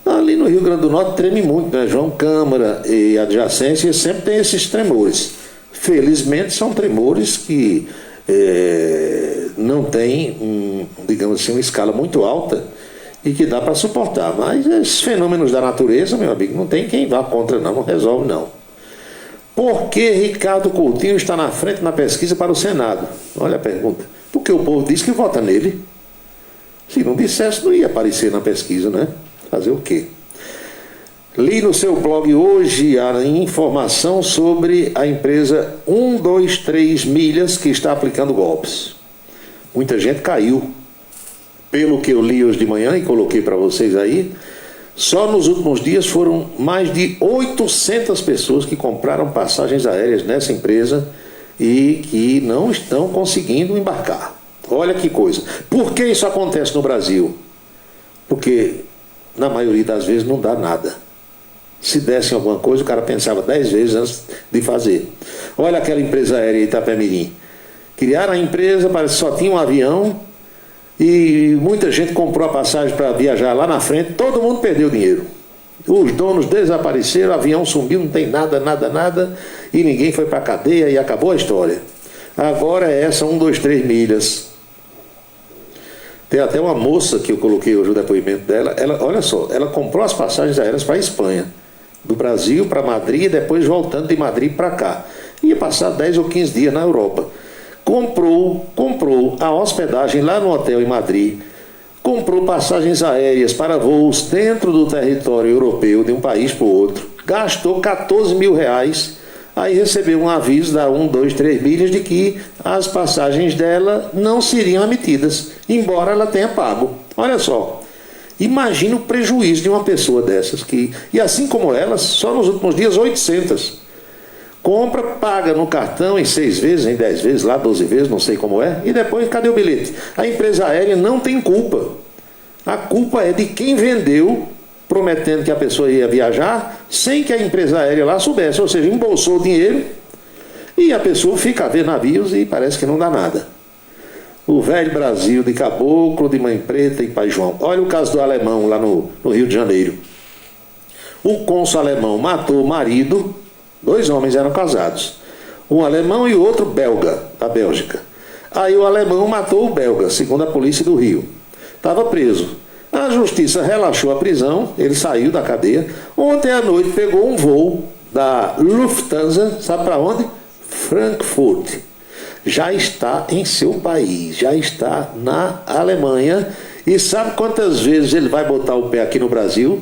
Ali no Rio Grande do Norte treme muito, né? João Câmara e adjacências sempre tem esses tremores. Felizmente são tremores que não tem, digamos assim, uma escala muito alta e que dá para suportar. Mas esses fenômenos da natureza, meu amigo, não tem quem vá contra não resolve não. Por que Ricardo Coutinho está na frente na pesquisa para o Senado? Olha a pergunta. Porque o povo diz que vota nele. Se não dissesse, não ia aparecer na pesquisa, né? Fazer o quê? Li no seu blog hoje a informação sobre a empresa 123 Milhas que está aplicando golpes. Muita gente caiu. Pelo que eu li hoje de manhã e coloquei para vocês aí, só nos últimos dias foram mais de 800 pessoas que compraram passagens aéreas nessa empresa e que não estão conseguindo embarcar. Olha que coisa. Por que isso acontece no Brasil? Porque na maioria das vezes não dá nada. Se desse alguma coisa, o cara pensava 10 vezes antes de fazer. Olha aquela empresa aérea Itapemirim. Criaram a empresa, parece que só tinha um avião e muita gente comprou a passagem para viajar lá na frente, todo mundo perdeu dinheiro. Os donos desapareceram, o avião sumiu, não tem nada, e ninguém foi para a cadeia e acabou a história. Agora é essa 123 Milhas. Tem até uma moça que eu coloquei hoje o depoimento dela, olha só, ela comprou as passagens aéreas para a Espanha, do Brasil para Madrid e depois voltando de Madrid para cá. Ia passar 10 ou 15 dias na Europa. Comprou a hospedagem lá no hotel em Madrid, comprou passagens aéreas para voos dentro do território europeu de um país para o outro, gastou 14 mil reais, aí recebeu um aviso da 123 Milhas de que as passagens dela não seriam emitidas, embora ela tenha pago. Olha só, Imagina o prejuízo de uma pessoa dessas. E assim como elas, só nos últimos dias 800. Compra, paga no cartão em 6 vezes, em 10 vezes, lá 12 vezes, não sei como é. E depois, cadê o bilhete? A empresa aérea não tem culpa. A culpa é de quem vendeu, prometendo que a pessoa ia viajar, sem que a empresa aérea lá soubesse. Ou seja, embolsou o dinheiro e a pessoa fica a ver navios e parece que não dá nada. O velho Brasil de Caboclo, de Mãe Preta e Pai João. Olha o caso do alemão lá no Rio de Janeiro. O cônsul alemão matou o marido. 2 homens eram casados, um alemão e o outro belga, da Bélgica. Aí o alemão matou o belga, segundo a polícia do Rio. Estava preso. A justiça relaxou a prisão, ele saiu da cadeia. Ontem à noite pegou um voo da Lufthansa, sabe para onde? Frankfurt. Já está em seu país, já está na Alemanha. E sabe quantas vezes ele vai botar o pé aqui no Brasil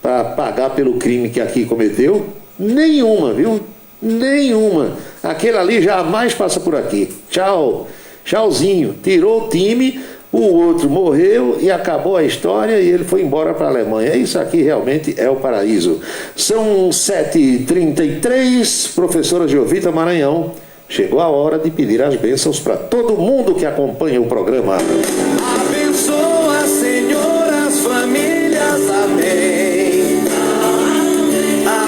para pagar pelo crime que aqui cometeu? Nenhuma, viu? Nenhuma. Aquele ali jamais passa por aqui. Tchau. Tchauzinho. Tirou o time, o outro morreu e acabou a história e ele foi embora para a Alemanha. Isso aqui realmente é o paraíso. São 7h33, professora Jovita Maranhão. Chegou a hora de pedir as bênçãos para todo mundo que acompanha o programa. Abençoa, Senhor, as famílias. Amém.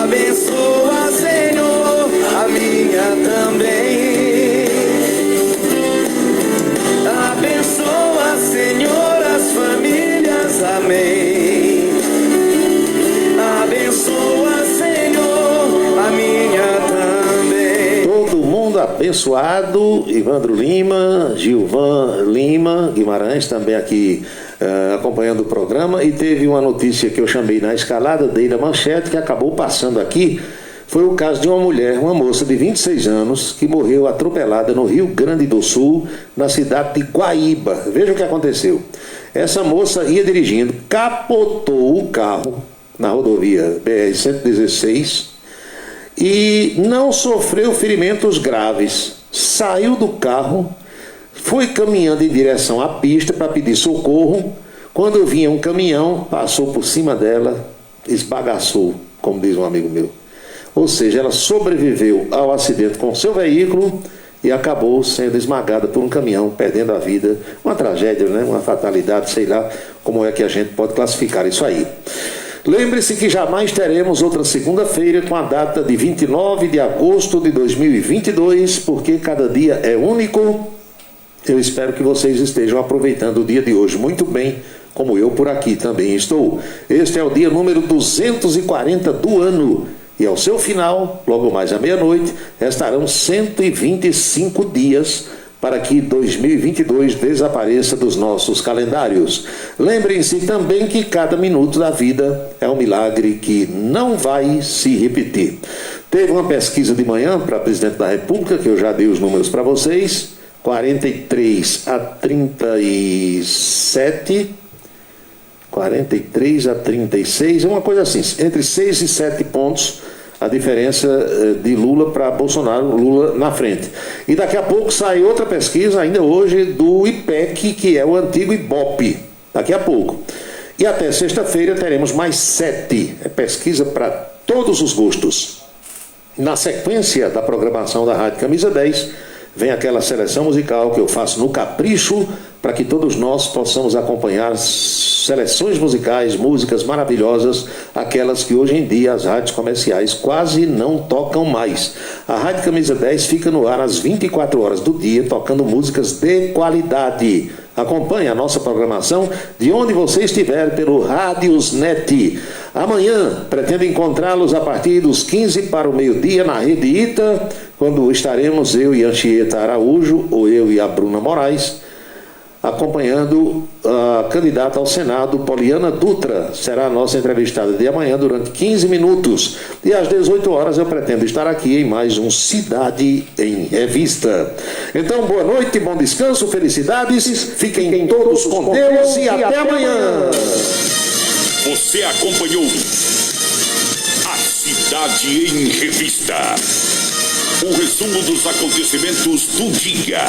Abençoa, Senhor, a minha também. Abençoa, Senhor, as famílias. Amém. Abençoa, Senhor, a minha também. Todo mundo abençoado. Ivandro Lima, Gilvan Lima, Guimarães também aqui acompanhando o programa. E teve uma notícia que eu chamei na escalada, dei na manchete, que acabou passando aqui. Foi o caso de uma mulher, uma moça de 26 anos, que morreu atropelada no Rio Grande do Sul, na cidade de Guaíba. Veja o que aconteceu. Essa moça ia dirigindo, capotou o carro na rodovia BR-116 e não sofreu ferimentos graves. Saiu do carro, foi caminhando em direção à pista para pedir socorro. Quando vinha um caminhão, passou por cima dela, esbagaçou, como diz um amigo meu. Ou seja, ela sobreviveu ao acidente com seu veículo e acabou sendo esmagada por um caminhão, perdendo a vida. Uma tragédia, né? Uma fatalidade, sei lá como é que a gente pode classificar isso aí. Lembre-se que jamais teremos outra segunda-feira com a data de 29 de agosto de 2022, porque cada dia é único. Eu espero que vocês estejam aproveitando o dia de hoje muito bem, como eu por aqui também estou. Este é o dia número 240 do ano. E ao seu final, logo mais à meia-noite, restarão 125 dias para que 2022 desapareça dos nossos calendários. Lembrem-se também que cada minuto da vida é um milagre que não vai se repetir. Teve uma pesquisa de manhã para presidente da República, que eu já dei os números para vocês, 43 a 37... 43 a 36, é uma coisa assim, entre 6 e 7 pontos a diferença de Lula para Bolsonaro, Lula na frente. E daqui a pouco sai outra pesquisa, ainda hoje, do IPEC, que é o antigo IBOP, daqui a pouco. E até sexta-feira teremos mais 7, é pesquisa para todos os gostos. Na sequência da programação da Rádio Camisa 10, vem aquela seleção musical que eu faço no capricho, para que todos nós possamos acompanhar seleções musicais, músicas maravilhosas, aquelas que hoje em dia as rádios comerciais quase não tocam mais. A Rádio Camisa 10 fica no ar às 24 horas do dia, tocando músicas de qualidade. Acompanhe a nossa programação de onde você estiver pelo Radiosnet. Amanhã pretendo encontrá-los a partir dos 15 para o meio-dia na Rede Ita, quando estaremos eu e Anchieta Araújo, ou eu e a Bruna Moraes, acompanhando a candidata ao Senado, Poliana Dutra. Será a nossa entrevistada de amanhã durante 15 minutos. E às 18 horas eu pretendo estar aqui em mais um Cidade em Revista. Então, boa noite, bom descanso, felicidades. Fiquem todos com Deus e até amanhã. Você acompanhou a Cidade em Revista. O resumo dos acontecimentos do dia.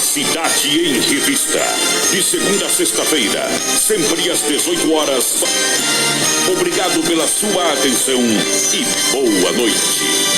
Cidade em Revista. De segunda a sexta-feira, sempre às 18 horas. Obrigado pela sua atenção e boa noite.